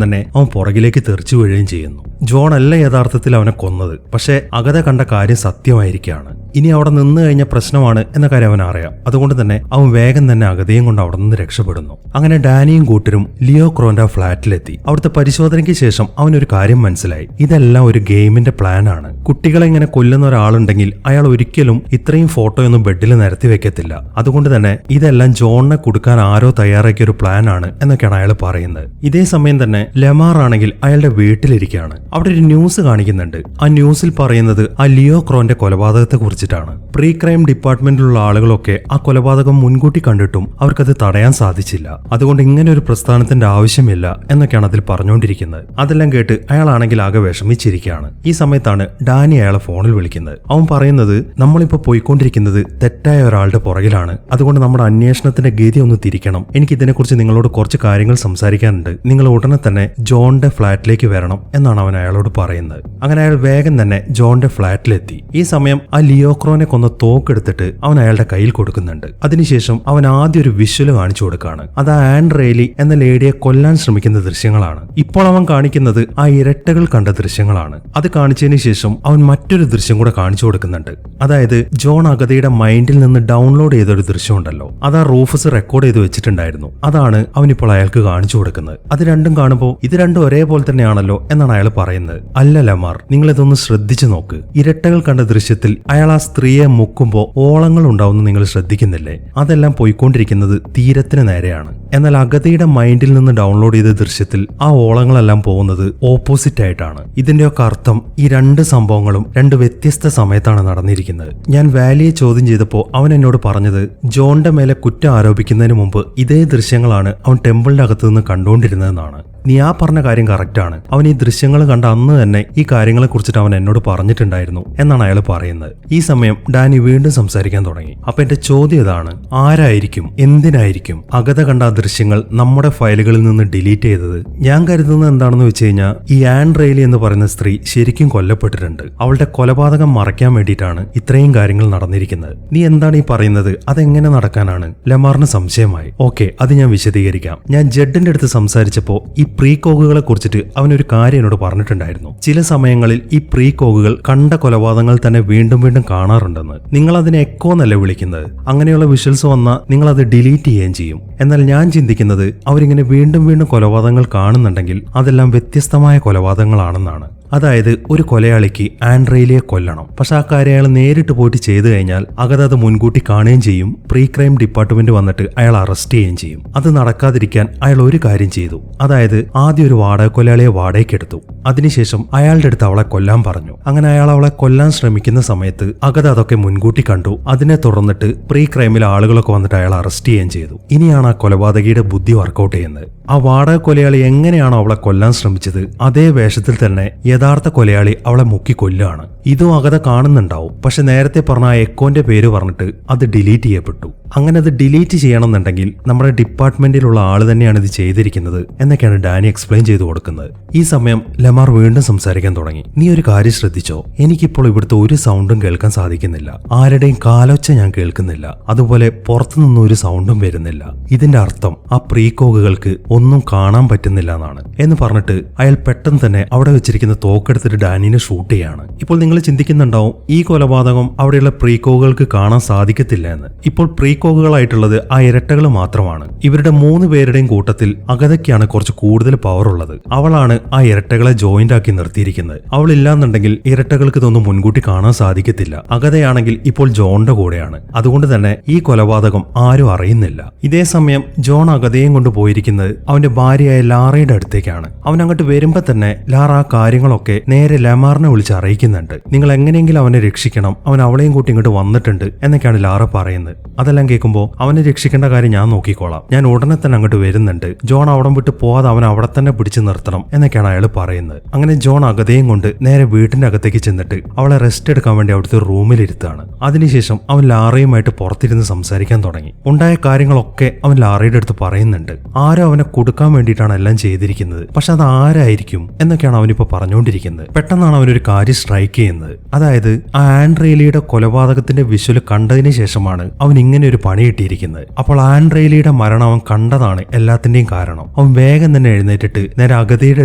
തന്നെ അവൻ പുറകിലേക്ക് തെറിച്ചു വീഴുകയും ചെയ്യുന്നു. ജോൺ അല്ല യഥാർത്ഥത്തിൽ അവനെ കൊന്നത്, പക്ഷെ അഗത കണ്ട കാര്യം സത്യമായിരിക്കുകയാണ്. ഇനി അവിടെ നിന്ന് കഴിഞ്ഞ പ്രശ്നമാണ് എന്ന കാര്യം അവൻ അറിയാം. അതുകൊണ്ട് തന്നെ അവൻ വേഗം തന്നെ അഗതയും കൊണ്ട് അവിടെ നിന്ന് രക്ഷപ്പെടുന്നു. അങ്ങനെ ഡാനിയും കൂട്ടരും ലിയോ ക്രോന്റെ ഫ്ളാറ്റിലെത്തി. അവിടുത്തെ പരിശോധനയ്ക്ക് ശേഷം അവനൊരു കാര്യം മനസ്സിലായി. ഇതെല്ലാം ഒരു ഗെയിമിന്റെ പ്ലാൻ ആണ്. കുട്ടികളെ ഇങ്ങനെ കൊല്ലുന്ന ഒരാളുണ്ടെങ്കിൽ അയാൾ ഒരിക്കലും ഇത്രയും ഫോട്ടോയൊന്നും ബെഡിൽ നിരത്തി വെക്കത്തില്ല. അതുകൊണ്ട് തന്നെ ഇതെല്ലാം ജോണിനെ കൊടുക്കാൻ ആരോ തയ്യാറാക്കിയ ഒരു പ്ലാൻ ആണ് എന്നൊക്കെയാണ് അയാൾ പറയുന്നത്. ഇതേ സമയം തന്നെ ലെമാർ ആണെങ്കിൽ അയാളുടെ വീട്ടിലിരിക്കുകയാണ്. അവിടെ ഒരു ന്യൂസ് കാണിക്കുന്നുണ്ട്. ആ ന്യൂസിൽ പറയുന്നത് ആ ലിയോ ക്രോന്റെ കൊലപാതകത്തെ കുറിച്ചിട്ടാണ്. പ്രീ ക്രൈം ഡിപ്പാർട്ട്മെന്റിലുള്ള ആളുകളൊക്കെ ആ കൊലപാതകം മുൻകൂട്ടി കണ്ടിട്ടും അവർക്കത് തടയാൻ സാധിച്ചില്ല. അതുകൊണ്ട് ഇങ്ങനെ ഒരു പ്രസ്ഥാനത്തിന്റെ ആവശ്യമില്ല എന്നൊക്കെയാണ് അതിൽ പറഞ്ഞുകൊണ്ടിരിക്കുന്നത്. അതെല്ലാം കേട്ട് അയാളാണെങ്കിൽ ആകെ വിഷമിച്ചിരിക്കുകയാണ്. ഈ സമയത്താണ് ഡാനി അയാളെ ഫോണിൽ വിളിക്കുന്നത്. അവൻ പറയുന്നത് നമ്മളിപ്പോ പോയിക്കൊണ്ടിരിക്കുന്നത് തെറ്റായ ഒരാളുടെ പുറകിലാണ്. അതുകൊണ്ട് നമ്മുടെ അന്വേഷണത്തിന്റെ ഗതി ഒന്ന് തിരിക്കണം. എനിക്ക് ഇതിനെക്കുറിച്ച് നിങ്ങളോട് കുറച്ച് കാര്യങ്ങൾ സംസാരിക്കാനുണ്ട്. നിങ്ങൾ ഉടനെ തന്നെ ജോണിന്റെ ഫ്ളാറ്റിലേക്ക് വരണം എന്നാണ് അവൻ അയാളോട് പറയുന്നത്. അങ്ങനെ അയാൾ വേഗം തന്നെ ജോണിന്റെ ഫ്ളാറ്റിലെത്തി. ഈ സമയം ആ ലിയോക്രോനെ കൊന്ന തോക്കെടുത്തിട്ട് അവൻ അയാളുടെ കയ്യിൽ കൊടുക്കുന്നുണ്ട്. അതിനുശേഷം അവൻ ആദ്യം ഒരു വിഷ്വല് കാണിച്ചു കൊടുക്കുകയാണ്. അത് ആൻ റെയ്ലി എന്ന ലേഡിയെ കൊല്ലാൻ ശ്രമിക്കുന്ന ദൃശ്യങ്ങളാണ്. ഇപ്പോൾ അവൻ കാണിക്കുന്നത് ആ ഇരട്ടകൾ കണ്ട ദൃശ്യങ്ങളാണ്. അത് കാണിച്ചതിന് ശേഷം അവൻ മറ്റൊരു ദൃശ്യം കൂടെ കാണിച്ചു കൊടുക്കുന്നുണ്ട്. അതായത് ജോൺ അഗതയുടെ മൈൻഡിൽ നിന്ന് ഡൗൺലോഡ് ചെയ്തൊരു ദൃശ്യം ഉണ്ടല്ലോ, അത് ആ റൂഫസ് റെക്കോർഡ് ചെയ്ത് വെച്ചിട്ടുണ്ടായിരുന്നു. അതാണ് അവനിപ്പോൾ അയാൾക്ക് കാണിച്ചു കൊടുക്കുന്നത്. അത് രണ്ടും കാണുമ്പോൾ ഇത് രണ്ടും ഒരേപോലെ തന്നെയാണല്ലോ എന്നാണ് അയാൾ പറയുന്നത്. അല്ല ലെമാർ, നിങ്ങൾ ഇതൊന്ന് ശ്രദ്ധിച്ചു നോക്ക്. ഇരട്ടകൾ കണ്ട ദൃശ്യത്തിൽ അയാൾ ആ സ്ത്രീയെ മുക്കുമ്പോൾ ഓളങ്ങൾ ഉണ്ടാവുന്ന നിങ്ങൾ ശ്രദ്ധിക്കുന്നില്ലേ? അതെല്ലാം പോയിക്കൊണ്ടിരിക്കുന്നത് തീരത്തിന് നേരെയാണ്. എന്നാൽ അഗതയുടെ മൈൻഡിൽ നിന്ന് ഡൗൺലോഡ് ചെയ്ത ദൃശ്യത്തിൽ ആ ഓളങ്ങളെല്ലാം പോകുന്നത് ഓപ്പോസിറ്റ് ആയിട്ടാണ്. ഇതിന്റെയൊക്കെ അർത്ഥം ഈ രണ്ട് സംഭവങ്ങളും രണ്ട് വ്യത്യസ്ത സമയത്താണ് നടന്നിരിക്കുന്നത്. ഞാൻ വാലിയെ ചോദ്യം ചെയ്തപ്പോൾ അവൻ എന്നോട് പറഞ്ഞത് ജോണിന്റെ മേലെ കുറ്റം ആരോപിക്കുന്നതിന് മുമ്പ് ഇതേ ദൃശ്യങ്ങളാണ് അവൻ ടെമ്പിളിന്റെ അകത്ത് നിന്ന് കണ്ടുകൊണ്ടിരുന്നതെന്നാണ്. നീ ആ പറഞ്ഞ കാര്യം കറക്റ്റാണ്. അവൻ ഈ ദൃശ്യങ്ങൾ കണ്ട അന്ന് തന്നെ ഈ കാര്യങ്ങളെ കുറിച്ചിട്ട് അവൻ എന്നോട് പറഞ്ഞിട്ടുണ്ടായിരുന്നു എന്നാണ് അയാൾ പറയുന്നത്. ഈ സമയം ഡാനി വീണ്ടും സംസാരിക്കാൻ തുടങ്ങി. അപ്പൊ എന്റെ ചോദ്യം ഇതാണ്, ആരായിരിക്കും, എന്തിനായിരിക്കും അഗത കണ്ട ആ ദൃശ്യങ്ങൾ നമ്മുടെ ഫയലുകളിൽ നിന്ന് ഡിലീറ്റ് ചെയ്തത്? ഞാൻ കരുതുന്നത് എന്താണെന്ന് വെച്ച് കഴിഞ്ഞാൽ ഈ ആൻ റെയ്ലി എന്ന് പറയുന്ന സ്ത്രീ ശരിക്കും കൊല്ലപ്പെട്ടിട്ടുണ്ട്. അവളുടെ കൊലപാതകം മറയ്ക്കാൻ വേണ്ടിയിട്ടാണ് ഇത്രയും കാര്യങ്ങൾ നടന്നിരിക്കുന്നത്. നീ എന്താണ് ഈ പറയുന്നത്? അതെങ്ങനെ നടക്കാനാണ്? ലെമാറിന് സംശയമായി. ഓക്കെ, അത് ഞാൻ വിശദീകരിക്കാം. ഞാൻ ജഡിന്റെ അടുത്ത് സംസാരിച്ചപ്പോൾ ഈ പ്രീകോഗുകളെ കുറിച്ചിട്ട് അവനൊരു കാര്യം എന്നോട് പറഞ്ഞിട്ടുണ്ടായിരുന്നു. ചില സമയങ്ങളിൽ ഈ പ്രീകോഗുകൾ കണ്ട കൊലപാതകങ്ങൾ തന്നെ വീണ്ടും വീണ്ടും കാണാറുണ്ടെന്ന്. നിങ്ങൾ അതിനെ എക്കോ എന്നല്ല വിളിക്കുന്നത്. അങ്ങനെയുള്ള വിഷ്വൽസ് വന്നാൽ നിങ്ങൾ അത് ഡിലീറ്റ് ചെയ്യുകയും ചെയ്യും. എന്നാൽ ഞാൻ ചിന്തിക്കുന്നത് അവരിങ്ങനെ വീണ്ടും വീണ്ടും കൊലപാതകങ്ങൾ കാണുന്നുണ്ടെങ്കിൽ അതെല്ലാം വ്യത്യസ്തമായ കൊലപാതകങ്ങളാണെന്നാണ്. അതായത് ഒരു കൊലയാളിക്ക് ആൻ റെയ്ലിയെ കൊല്ലണം, പക്ഷെ ആ കാര്യം അയാൾ നേരിട്ട് പോയിട്ട് ചെയ്തു കഴിഞ്ഞാൽ അഗത അത് മുൻകൂട്ടി കാണുകയും ചെയ്യും. പ്രീ ക്രൈം ഡിപ്പാർട്ട്മെന്റ് വന്നിട്ട് അയാൾ അറസ്റ്റ് ചെയ്യുകയും ചെയ്യും. അത് നടക്കാതിരിക്കാൻ അയാൾ ഒരു കാര്യം ചെയ്തു. അതായത് ആദ്യം ഒരു വാടക കൊലയാളിയെ വാടകയ്ക്കെടുത്തു. അതിനുശേഷം അയാളുടെ അടുത്ത് അവളെ കൊല്ലാൻ പറഞ്ഞു. അങ്ങനെ അയാൾ അവളെ കൊല്ലാൻ ശ്രമിക്കുന്ന സമയത്ത് അഗത അതൊക്കെ മുൻകൂട്ടി കണ്ടു. അതിനെ തുടർന്നിട്ട് പ്രീ ക്രൈമിലെ ആളുകളൊക്കെ വന്നിട്ട് അയാൾ അറസ്റ്റ് ചെയ്യുകയും ചെയ്തു. ഇനിയാണ് ആ കൊലപാതകിയുടെ ബുദ്ധി വർക്കൗട്ട് ചെയ്യുന്നത്. ആ വാടക കൊലയാളി എങ്ങനെയാണോ അവളെ കൊല്ലാൻ ശ്രമിച്ചത് അതേ വേഷത്തിൽ തന്നെ യഥാർത്ഥ കൊലയാളി അവളെ മുക്കി കൊല്ലുകയാണ്. ഇതും അഗത കാണുന്നുണ്ടാവും. പക്ഷെ നേരത്തെ പറഞ്ഞ ആ എക്കോന്റെ പേര് പറഞ്ഞിട്ട് അത് ഡിലീറ്റ് ചെയ്യപ്പെട്ടു. അങ്ങനെ അത് ഡിലീറ്റ് ചെയ്യണമെന്നുണ്ടെങ്കിൽ നമ്മുടെ ഡിപ്പാർട്ട്മെന്റിലുള്ള ആള് തന്നെയാണ് ഇത് ചെയ്തിരിക്കുന്നത് എന്നൊക്കെയാണ് ഡാനി എക്സ്പ്ലെയിൻ ചെയ്തു കൊടുക്കുന്നത്. ഈ സമയം ലെമാർ വീണ്ടും സംസാരിക്കാൻ തുടങ്ങി. നീ ഒരു കാര്യം ശ്രദ്ധിച്ചോ? എനിക്കിപ്പോൾ ഇവിടുത്തെ ഒരു സൗണ്ടും കേൾക്കാൻ സാധിക്കുന്നില്ല. ആരുടെയും കാലൊച്ച ഞാൻ കേൾക്കുന്നില്ല. അതുപോലെ പുറത്തുനിന്നും ഒരു സൗണ്ടും വരുന്നില്ല. ഇതിന്റെ അർത്ഥം ആ പ്രീകോഗുകൾക്ക് ഒന്നും കാണാൻ പറ്റുന്നില്ല എന്നാണ് എന്ന് പറഞ്ഞിട്ട് അയാൾ പെട്ടെന്ന് തന്നെ അവിടെ വെച്ചിരിക്കുന്ന തോക്കെടുത്തിട്ട് ഡാനിനെ ഷൂട്ട് ചെയ്യാണ്. ഇപ്പോൾ നിങ്ങൾ ചിന്തിക്കുന്നുണ്ടാവും ഈ കൊലപാതകം അവിടെയുള്ള പ്രീകോകുകൾക്ക് കാണാൻ സാധിക്കത്തില്ല എന്ന്. ഇപ്പോൾ പ്രീകോകുകളായിട്ടുള്ളത് ആ ഇരട്ടകൾ മാത്രമാണ്. ഇവരുടെ 3 പേരുടെയും കൂട്ടത്തിൽ അഗതയ്ക്കാണ് കുറച്ച് കൂടുതൽ പവർ ഉള്ളത്. അവളാണ് ആ ഇരട്ടകളെ ജോയിന്റ് ആക്കി നിർത്തിയിരിക്കുന്നത്. അവളില്ലാന്നുണ്ടെങ്കിൽ ഇരട്ടകൾക്ക് ഇതൊന്നും മുൻകൂട്ടി കാണാൻ സാധിക്കത്തില്ല. അഗതയാണെങ്കിൽ ഇപ്പോൾ ജോണിന്റെ കൂടെയാണ്. അതുകൊണ്ട് തന്നെ ഈ കൊലപാതകം ആരും അറിയുന്നില്ല. ഇതേ സമയം ജോൺ അഗതയും കൊണ്ട് പോയിരിക്കുന്നത് അവന്റെ ഭാര്യയായ ലാറയുടെ അടുത്തേക്കാണ്. അവൻ അങ്ങോട്ട് വരുമ്പോ തന്നെ ലാറ ആ കാര്യങ്ങളൊക്കെ നേരെ ലെമാറിനെ വിളിച്ച് അറിയിക്കുന്നുണ്ട്. നിങ്ങൾ എങ്ങനെയെങ്കിലും അവനെ രക്ഷിക്കണം, അവൻ അവളെയും കൂട്ടി ഇങ്ങോട്ട് വന്നിട്ടുണ്ട് എന്നൊക്കെയാണ് ലാറ പറയുന്നത്. അതെല്ലാം കേൾക്കുമ്പോൾ അവനെ രക്ഷിക്കേണ്ട കാര്യം ഞാൻ നോക്കിക്കോളാം, ഞാൻ ഉടനെ തന്നെ അങ്ങോട്ട് വരുന്നുണ്ട്, ജോൺ അവിടെ വിട്ട് പോവാതെ അവൻ അവിടെ തന്നെ പിടിച്ചു നിർത്തണം എന്നൊക്കെയാണ് അയാൾ പറയുന്നത്. അങ്ങനെ ജോൺ അഗതയും കൊണ്ട് നേരെ വീട്ടിന്റെ അകത്തേക്ക് ചെന്നിട്ട് അവളെ റെസ്റ്റ് എടുക്കാൻ വേണ്ടി അവിടുത്തെ റൂമിലിരുത്താണ്. അതിനുശേഷം അവൻ ലാറയുമായിട്ട് പുറത്തിരുന്ന് സംസാരിക്കാൻ തുടങ്ങി. ഉണ്ടായ കാര്യങ്ങളൊക്കെ അവൻ ലാറയുടെ അടുത്ത് പറയുന്നുണ്ട്. ആരോ അവനെ കൊടുക്കാൻ വേണ്ടിയിട്ടാണ് എല്ലാം ചെയ്തിരിക്കുന്നത്, പക്ഷെ അത് ആരായിരിക്കും എന്നൊക്കെയാണ് അവനിപ്പോ പറഞ്ഞുകൊണ്ടിരിക്കുന്നത്. പെട്ടെന്നാണ് അവനൊരു കാര്യം സ്ട്രൈക്ക് ചെയ്യുന്നത്. അതായത് ആ ആൻഡ്രേലിയുടെ കൊലപാതകത്തിന്റെ വിഷ്വല് കണ്ടതിന് ശേഷമാണ് അവൻ ഇങ്ങനെ ഒരു പണി കിട്ടിയിരിക്കുന്നത്. അപ്പോൾ ആൻഡ്രേലിയുടെ മരണം അവൻ കണ്ടതാണ് എല്ലാത്തിന്റെയും കാരണം. അവൻ വേഗം തന്നെ എഴുന്നേറ്റിട്ട് നേരെ അഗതയുടെ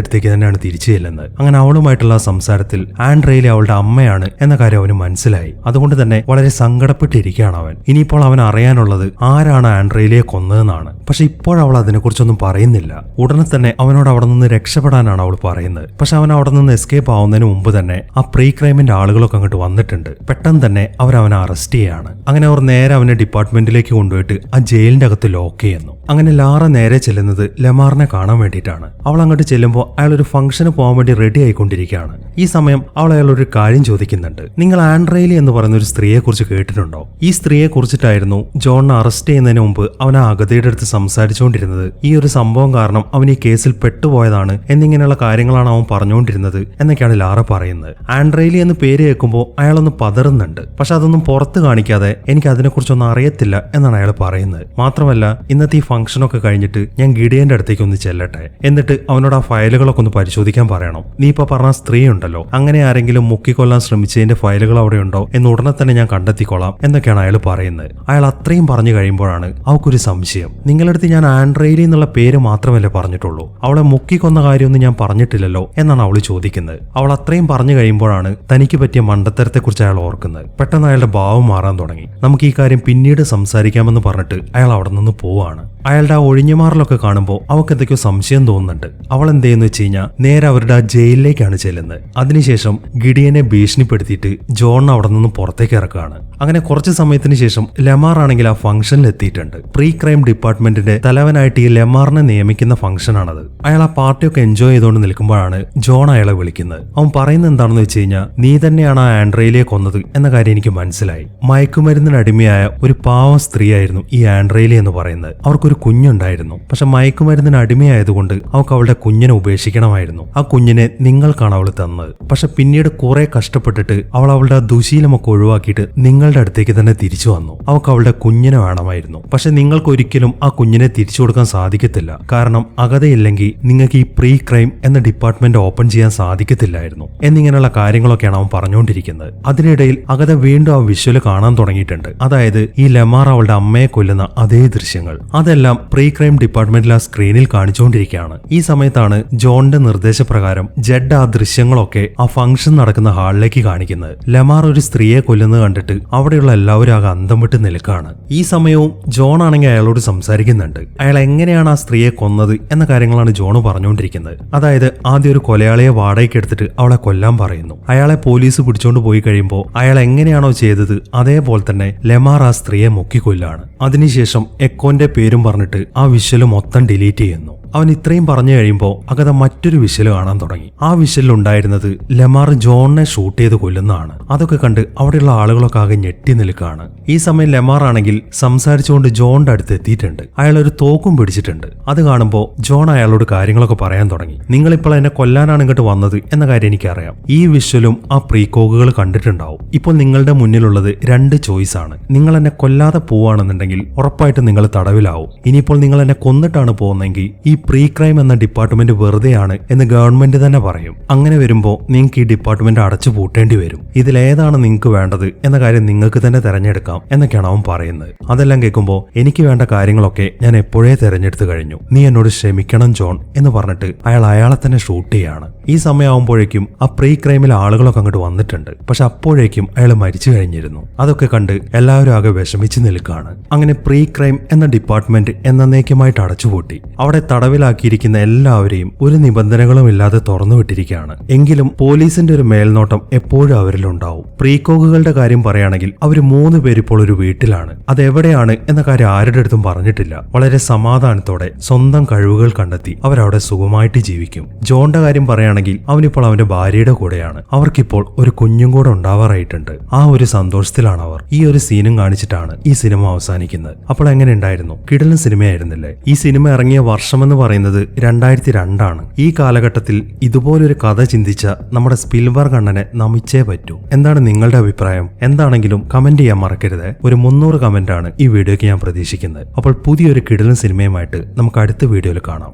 അടുത്തേക്ക് തന്നെയാണ് തിരിച്ചു ചെല്ലുന്നത്. അങ്ങനെ അവളുമായിട്ടുള്ള സംസാരത്തിൽ ആൻഡ്രേലി അവളുടെ അമ്മയാണ് എന്ന കാര്യം അവന് മനസ്സിലായി. അതുകൊണ്ട് തന്നെ വളരെ സങ്കടപ്പെട്ടിരിക്കുകയാണ് അവൻ. ഇനിയിപ്പോൾ അവൻ അറിയാനുള്ളത് ആരാണ് ആൻഡ്രേലിയെ കൊന്നതെന്നാണ്. പക്ഷെ ഇപ്പോഴവൾ അതിനെക്കുറിച്ചൊന്നും പറയുന്നില്ല. ഉടനെ തന്നെ അവനോട് അവിടെ നിന്ന് രക്ഷപ്പെടാനാണ് അവൾ പറയുന്നത്. പക്ഷെ അവൻ അവിടെ നിന്ന് എസ്കേപ്പ് ആവുന്നതിന് മുമ്പ് തന്നെ ആ പ്രീ ക്രൈമിന്റെ ആളുകളൊക്കെ അങ്ങോട്ട് വന്നിട്ടുണ്ട്. പെട്ടെന്ന് തന്നെ അവനെ അറസ്റ്റ് ചെയ്യാണ്. അങ്ങനെ അവർ നേരെ അവനെ ഡിപ്പാർട്ട്മെന്റിലേക്ക് കൊണ്ടുപോയിട്ട് ആ ജയിലിന്റെ അകത്ത് ലോക്ക് ചെയ്യുന്നു. അങ്ങനെ ലാറ നേരെ ചെല്ലുന്നത് ലെമാറിനെ കാണാൻ വേണ്ടിയിട്ടാണ്. അവൾ അങ്ങോട്ട് ചെല്ലുമ്പോൾ അയാൾ ഒരു ഫംഗ്ഷന് പോകാൻ വേണ്ടി റെഡി ആയിക്കൊണ്ടിരിക്കുകയാണ്. ഈ സമയം അവൾ അയാളൊരു കാര്യം ചോദിക്കുന്നുണ്ട്. നിങ്ങൾ ആൻഡ്രേലി എന്ന് പറയുന്ന ഒരു സ്ത്രീയെ കുറിച്ച് കേട്ടിട്ടുണ്ടോ? ഈ സ്ത്രീയെ കുറിച്ചിട്ടായിരുന്നു ജോണിനെ അറസ്റ്റ് ചെയ്യുന്നതിന് മുമ്പ് അവൻ ആ അഗതയുടെ അടുത്ത് സംസാരിച്ചുകൊണ്ടിരുന്നത്. ഈ ഒരു സംഭവം കാരണം അവൻ ഈ കേസിൽ പെട്ടുപോയതാണ് എന്നിങ്ങനെയുള്ള കാര്യങ്ങളാണ് അവൻ പറഞ്ഞുകൊണ്ടിരുന്നത് എന്നൊക്കെയാണ് ലാറ പറയുന്നത്. ആൻഡ്രേലി എന്ന് പേര് കേൾക്കുമ്പോൾ അയാളൊന്ന് പതറുന്നുണ്ട്. പക്ഷെ അതൊന്നും പുറത്ത് കാണിക്കാതെ എനിക്ക് അതിനെക്കുറിച്ചൊന്നും അറിയത്തില്ല എന്നാണ് അയാൾ പറയുന്നത്. മാത്രമല്ല ഇന്നത്തെ ഈ ഫംഗ്ഷനൊക്കെ കഴിഞ്ഞിട്ട് ഞാൻ ഗിഡിയന്റെ അടുത്തേക്ക് ഒന്ന് ചെല്ലട്ടെ, എന്നിട്ട് അവനോട് ആ ഫയലുകളൊക്കെ ഒന്ന് പരിശോധിക്കാൻ പറയണം. നീ ഇപ്പൊ പറഞ്ഞ സ്ത്രീ ഉണ്ടല്ലോ, അങ്ങനെ ആരെങ്കിലും മുക്കിക്കൊല്ലാൻ ശ്രമിച്ചതിന്റെ ഫയലുകൾ അവിടെ ഉണ്ടോ എന്ന് ഉടനെ തന്നെ ഞാൻ കണ്ടെത്തിക്കോളാം എന്നൊക്കെയാണ് അയാൾ പറയുന്നത്. അയാൾ അത്രയും പറഞ്ഞു കഴിയുമ്പോഴാണ് അവൾക്കൊരു സംശയം. നിങ്ങളടുത്ത് ഞാൻ ആൻഡ്രേലി എന്നുള്ള പേര് മാത്രമല്ലേ പറഞ്ഞിട്ടുള്ളൂ, അവളെ മുക്കിക്കൊന്ന കാര്യമൊന്നും ഞാൻ പറഞ്ഞിട്ടില്ലല്ലോ എന്നാണ് അവൾ ചോദിക്കുന്നത്. അവൾ അത്രയും പറഞ്ഞു കഴിയുമ്പോഴാണ് തനിക്ക് പറ്റിയ മണ്ടത്തരത്തെക്കുറിച്ച് അയാൾ ഓർക്കുന്നത്. പെട്ടെന്ന് അയാളുടെ ഭാവം മാറാൻ തുടങ്ങി. നമുക്ക് ഈ കാര്യം പിന്നീട് സംസാരിക്കാമെന്ന് പറഞ്ഞിട്ട് അയാൾ അവിടെ നിന്ന് പോവാണ്. അയാളുടെ ആ ഒഴിഞ്ഞുമാറലൊക്കെ കാണുമ്പോൾ അവൾക്ക് എന്തൊക്കെയോ സംശയം തോന്നുന്നുണ്ട്. അവൾ എന്ത് ചെയ്യുന്നു വെച്ച് കഴിഞ്ഞാൽ നേരെ അവരുടെ ആ ജയിലിലേക്കാണ് ചെല്ലുന്നത്. അതിനുശേഷം ഗിഡിയനെ ഭീഷണിപ്പെടുത്തിയിട്ട് ജോൺ അവിടെ നിന്ന് പുറത്തേക്ക് ഇറക്കുകയാണ്. അങ്ങനെ കുറച്ച് സമയത്തിന് ശേഷം ലെമാർ ആണെങ്കിൽ ആ ഫംഗ്ഷനിൽ എത്തിയിട്ടുണ്ട്. പ്രീ ക്രൈം ഡിപ്പാർട്ട്മെന്റിന്റെ തലവനായിട്ട് ഈ ലെമാറിനെ നിയമിക്കുന്ന ഫംഗ്ഷൻ ആണത്. അയാൾ ആ പാർട്ടിയൊക്കെ എൻജോയ് ചെയ്തുകൊണ്ട് നിൽക്കുമ്പോഴാണ് ജോൺ അയാളെ വിളിക്കുന്നത്. അവൻ പറയുന്നത് എന്താണെന്ന് വെച്ച് കഴിഞ്ഞാൽ നീ തന്നെയാണ് ആ ആൻഡ്രേലിയെ കൊന്നത് എന്ന കാര്യം എനിക്ക് മനസ്സിലായി. മയക്കുമരുന്നിന് അടിമയായ ഒരു പാവം സ്ത്രീയായിരുന്നു ഈ ആൻഡ്രേലി എന്ന് പറയുന്നത്. അവർക്കൊരു കുഞ്ഞുണ്ടായിരുന്നു. പക്ഷെ മയക്കുമരുന്നിന് അടിമയായതുകൊണ്ട് അവൾക്ക് അവളുടെ കുഞ്ഞിനെ ഉപേക്ഷിക്കണമായിരുന്നു. ആ കുഞ്ഞിനെ നിങ്ങൾക്കാണ് അവൾ തന്നത്. പക്ഷെ പിന്നീട് കുറെ കഷ്ടപ്പെട്ടിട്ട് അവൾ അവളുടെ ദുശീലമൊക്കെ ഒഴിവാക്കിയിട്ട് നിങ്ങളുടെ അടുത്തേക്ക് തന്നെ തിരിച്ചു വന്നു. അവൾക്ക് അവളുടെ കുഞ്ഞിനെ വേണമായിരുന്നു. പക്ഷെ നിങ്ങൾക്ക് ഒരിക്കലും ആ കുഞ്ഞിനെ തിരിച്ചു കൊടുക്കാൻ സാധിക്കത്തില്ല. കാരണം അഗതയില്ലെങ്കിൽ നിങ്ങൾക്ക് ഈ പ്രീ ക്രൈം എന്ന ഡിപ്പാർട്ട്മെന്റ് ഓപ്പൺ ചെയ്യാൻ സാധിക്കത്തില്ലായിരുന്നു എന്നിങ്ങനെയുള്ള കാര്യങ്ങളൊക്കെയാണ് അവൻ പറഞ്ഞുകൊണ്ടിരിക്കുന്നത്. അതിനിടയിൽ അഗത വീണ്ടും ആ വിഷ്വല് കാണാൻ തുടങ്ങിയിട്ടുണ്ട്. അതായത് ഈ ലെമാർ അവളുടെ അമ്മയെ കൊല്ലുന്ന അതേ ദൃശ്യങ്ങൾ. അതെല്ലാം പ്രീ ക്രൈം ഡിപ്പാർട്ട്മെന്റിൽ ആ സ്ക്രീനിൽ കാണിച്ചുകൊണ്ടിരിക്കുകയാണ്. ഈ സമയത്താണ് ജോണിന്റെ നിർദ്ദേശപ്രകാരം ജഡ് ആ ദൃശ്യങ്ങളൊക്കെ ആ ഫംഗ്ഷൻ നടക്കുന്ന ഹാളിലേക്ക് കാണിക്കുന്നത്. ലെമാർ ഒരു സ്ത്രീയെ കൊല്ലുന്നത് കണ്ടിട്ട് അവിടെയുള്ള എല്ലാവരും ആകെ അന്തം വിട്ട് നിൽക്കുകയാണ്. ഈ സമയവും ജോൺ ആണെങ്കിൽ അയാളോട് സംസാരിക്കുന്നുണ്ട്. അയാൾ എങ്ങനെയാണ് ആ സ്ത്രീയെ കൊന്നത് എന്ന കാര്യങ്ങളാണ് ജോൺ പറഞ്ഞുകൊണ്ടിരിക്കുന്നത്. അതായത് ആദ്യം ഒരു കൊലയാളിയെ വാടകയ്ക്ക് എടുത്തിട്ട് അവളെ കൊല്ലാൻ പറയുന്നു. അയാളെ പോലീസ് പിടിച്ചോണ്ട് പോയി കഴിയുമ്പോൾ അയാൾ എങ്ങനെയാണോ ചെയ്തത് അതേപോലെ തന്നെ ലെമാർ ആ സ്ത്രീയെ മുക്കിക്കൊല്ലാണ്. അതിനുശേഷം എക്കോന്റെ പേരും പറഞ്ഞിട്ട് ആ വിഷ്വല് മൊത്തം ഡിലീറ്റ് ചെയ്യുന്നു. അവൻ ഇത്രയും പറഞ്ഞു കഴിയുമ്പോൾ അഗത മറ്റൊരു വിഷ്വല് കാണാൻ തുടങ്ങി. ആ വിഷ്വലിൽ ഉണ്ടായിരുന്നത് ലെമാർ ജോണിനെ ഷൂട്ട് ചെയ്ത് കൊല്ലുന്നതാണ്. അതൊക്കെ കണ്ട് അവിടെയുള്ള ആളുകളൊക്കെ ആകെ ഞെട്ടി നിൽക്കുകയാണ്. ഈ സമയം ലെമാർ ആണെങ്കിൽ സംസാരിച്ചുകൊണ്ട് ജോണിന്റെ അടുത്ത് എത്തിയിട്ടുണ്ട്. അയാൾ ഒരു തോക്കും പിടിച്ചിട്ടുണ്ട്. അത് കാണുമ്പോൾ ജോൺ അയാളോട് കാര്യങ്ങളൊക്കെ പറയാൻ തുടങ്ങി. നിങ്ങളിപ്പോൾ എന്നെ കൊല്ലാനാണ് ഇങ്ങോട്ട് വന്നത് എന്ന കാര്യം എനിക്കറിയാം. ഈ വിഷ്വലും ആ പ്രീകോക്കുകൾ കണ്ടിട്ടുണ്ടാവും. ഇപ്പോൾ നിങ്ങളുടെ മുന്നിലുള്ളത് 2 ചോയ്സ് ആണ്. നിങ്ങൾ എന്നെ കൊല്ലാതെ പോവാണെന്നുണ്ടെങ്കിൽ ഉറപ്പായിട്ടും നിങ്ങൾ തടവിലാവും. ഇനിയിപ്പോൾ നിങ്ങൾ എന്നെ കൊന്നിട്ടാണ് പോകുന്നതെങ്കിൽ ഈ പ്രീ ക്രൈം എന്ന ഡിപ്പാർട്ട്മെന്റ് വെറുതെയാണ് എന്ന് ഗവൺമെന്റ് തന്നെ പറയും. അങ്ങനെ വരുമ്പോൾ നിങ്ങൾക്ക് ഈ ഡിപ്പാർട്ട്മെന്റ് അടച്ചു പൂട്ടേണ്ടി വരും. ഇതിലേതാണ് നിങ്ങൾക്ക് വേണ്ടത് എന്ന കാര്യം നിങ്ങൾക്ക് തന്നെ തെരഞ്ഞെടുക്കാം എന്നൊക്കെയാണ് അവൻ പറയുന്നത്. അതെല്ലാം കേൾക്കുമ്പോൾ എനിക്ക് വേണ്ട കാര്യങ്ങളൊക്കെ ഞാൻ എപ്പോഴേ തെരഞ്ഞെടുത്തു കഴിഞ്ഞു, നീ എന്നോട് ക്ഷമിക്കണം ജോൺ എന്ന് പറഞ്ഞിട്ട് അയാളെ തന്നെ ഷൂട്ട് ചെയ്യാണ്. ഈ സമയമാകുമ്പോഴേക്കും ആ പ്രീ ക്രൈമിലെ ആളുകളൊക്കെ അങ്ങോട്ട് വന്നിട്ടുണ്ട്. പക്ഷെ അപ്പോഴേക്കും അയാൾ മരിച്ചു കഴിഞ്ഞിരുന്നു. അതൊക്കെ കണ്ട് എല്ലാവരും ആകെ വിഷമിച്ച് നിൽക്കുകയാണ്. അങ്ങനെ പ്രീ ക്രൈം എന്ന ഡിപ്പാർട്ട്മെന്റ് എന്നേക്കുമായിട്ട് അടച്ചുപൂട്ടി. അവിടെ തടവിലാക്കിയിരിക്കുന്ന എല്ലാവരെയും ഒരു നിബന്ധനകളും ഇല്ലാതെ തുറന്നു വിട്ടിരിക്കുകയാണ്. എങ്കിലും പോലീസിന്റെ ഒരു മേൽനോട്ടം എപ്പോഴും അവരിലുണ്ടാവും. പ്രീകോക്കുകളുടെ കാര്യം പറയുകയാണെങ്കിൽ അവർ 3 പേര് ഇപ്പോൾ ഒരു വീട്ടിലാണ്. അതെവിടെയാണ് എന്ന കാര്യം ആരുടെ അടുത്തും പറഞ്ഞിട്ടില്ല. വളരെ സമാധാനത്തോടെ സ്വന്തം കഴിവുകൾ കണ്ടെത്തി അവരവിടെ സുഖമായിട്ട് ജീവിക്കും. ജോണിന്റെ കാര്യം പറയുകയാണെങ്കിൽ അവനിപ്പോൾ അവന്റെ ഭാര്യയുടെ കൂടെയാണ്. അവർക്കിപ്പോൾ ഒരു കുഞ്ഞും കൂടെ ഉണ്ടാവാറായിട്ടുണ്ട്. ആ ഒരു സന്തോഷത്തിലാണ് അവർ. ഈ ഒരു സീനും കാണിച്ചിട്ടാണ് ഈ സിനിമ അവസാനിക്കുന്നത്. അപ്പോൾ എങ്ങനെ ഉണ്ടായിരുന്നു? കിടിലൻ സിനിമയായിരുന്നില്ലേ? ഈ സിനിമ ഇറങ്ങിയ വർഷമെന്ന് പറയുന്നത് 2002 ഈ കാലഘട്ടത്തിൽ ഇതുപോലൊരു കഥ ചിന്തിച്ച നമ്മുടെ സ്പിൽബർഗ് അണ്ണനെ നമിച്ചേ പറ്റൂ. എന്താണ് നിങ്ങളുടെ അഭിപ്രായം? എന്താണെങ്കിലും കമന്റ് ചെയ്യാൻ മറക്കരുത്. ഒരു 300 കമന്റാണ് ഈ വീഡിയോക്ക് ഞാൻ പ്രതീക്ഷിക്കുന്നത്. അപ്പോൾ പുതിയൊരു കിടിലൻ സിനിമയുമായിട്ട് നമുക്ക് അടുത്ത വീഡിയോയിൽ കാണാം.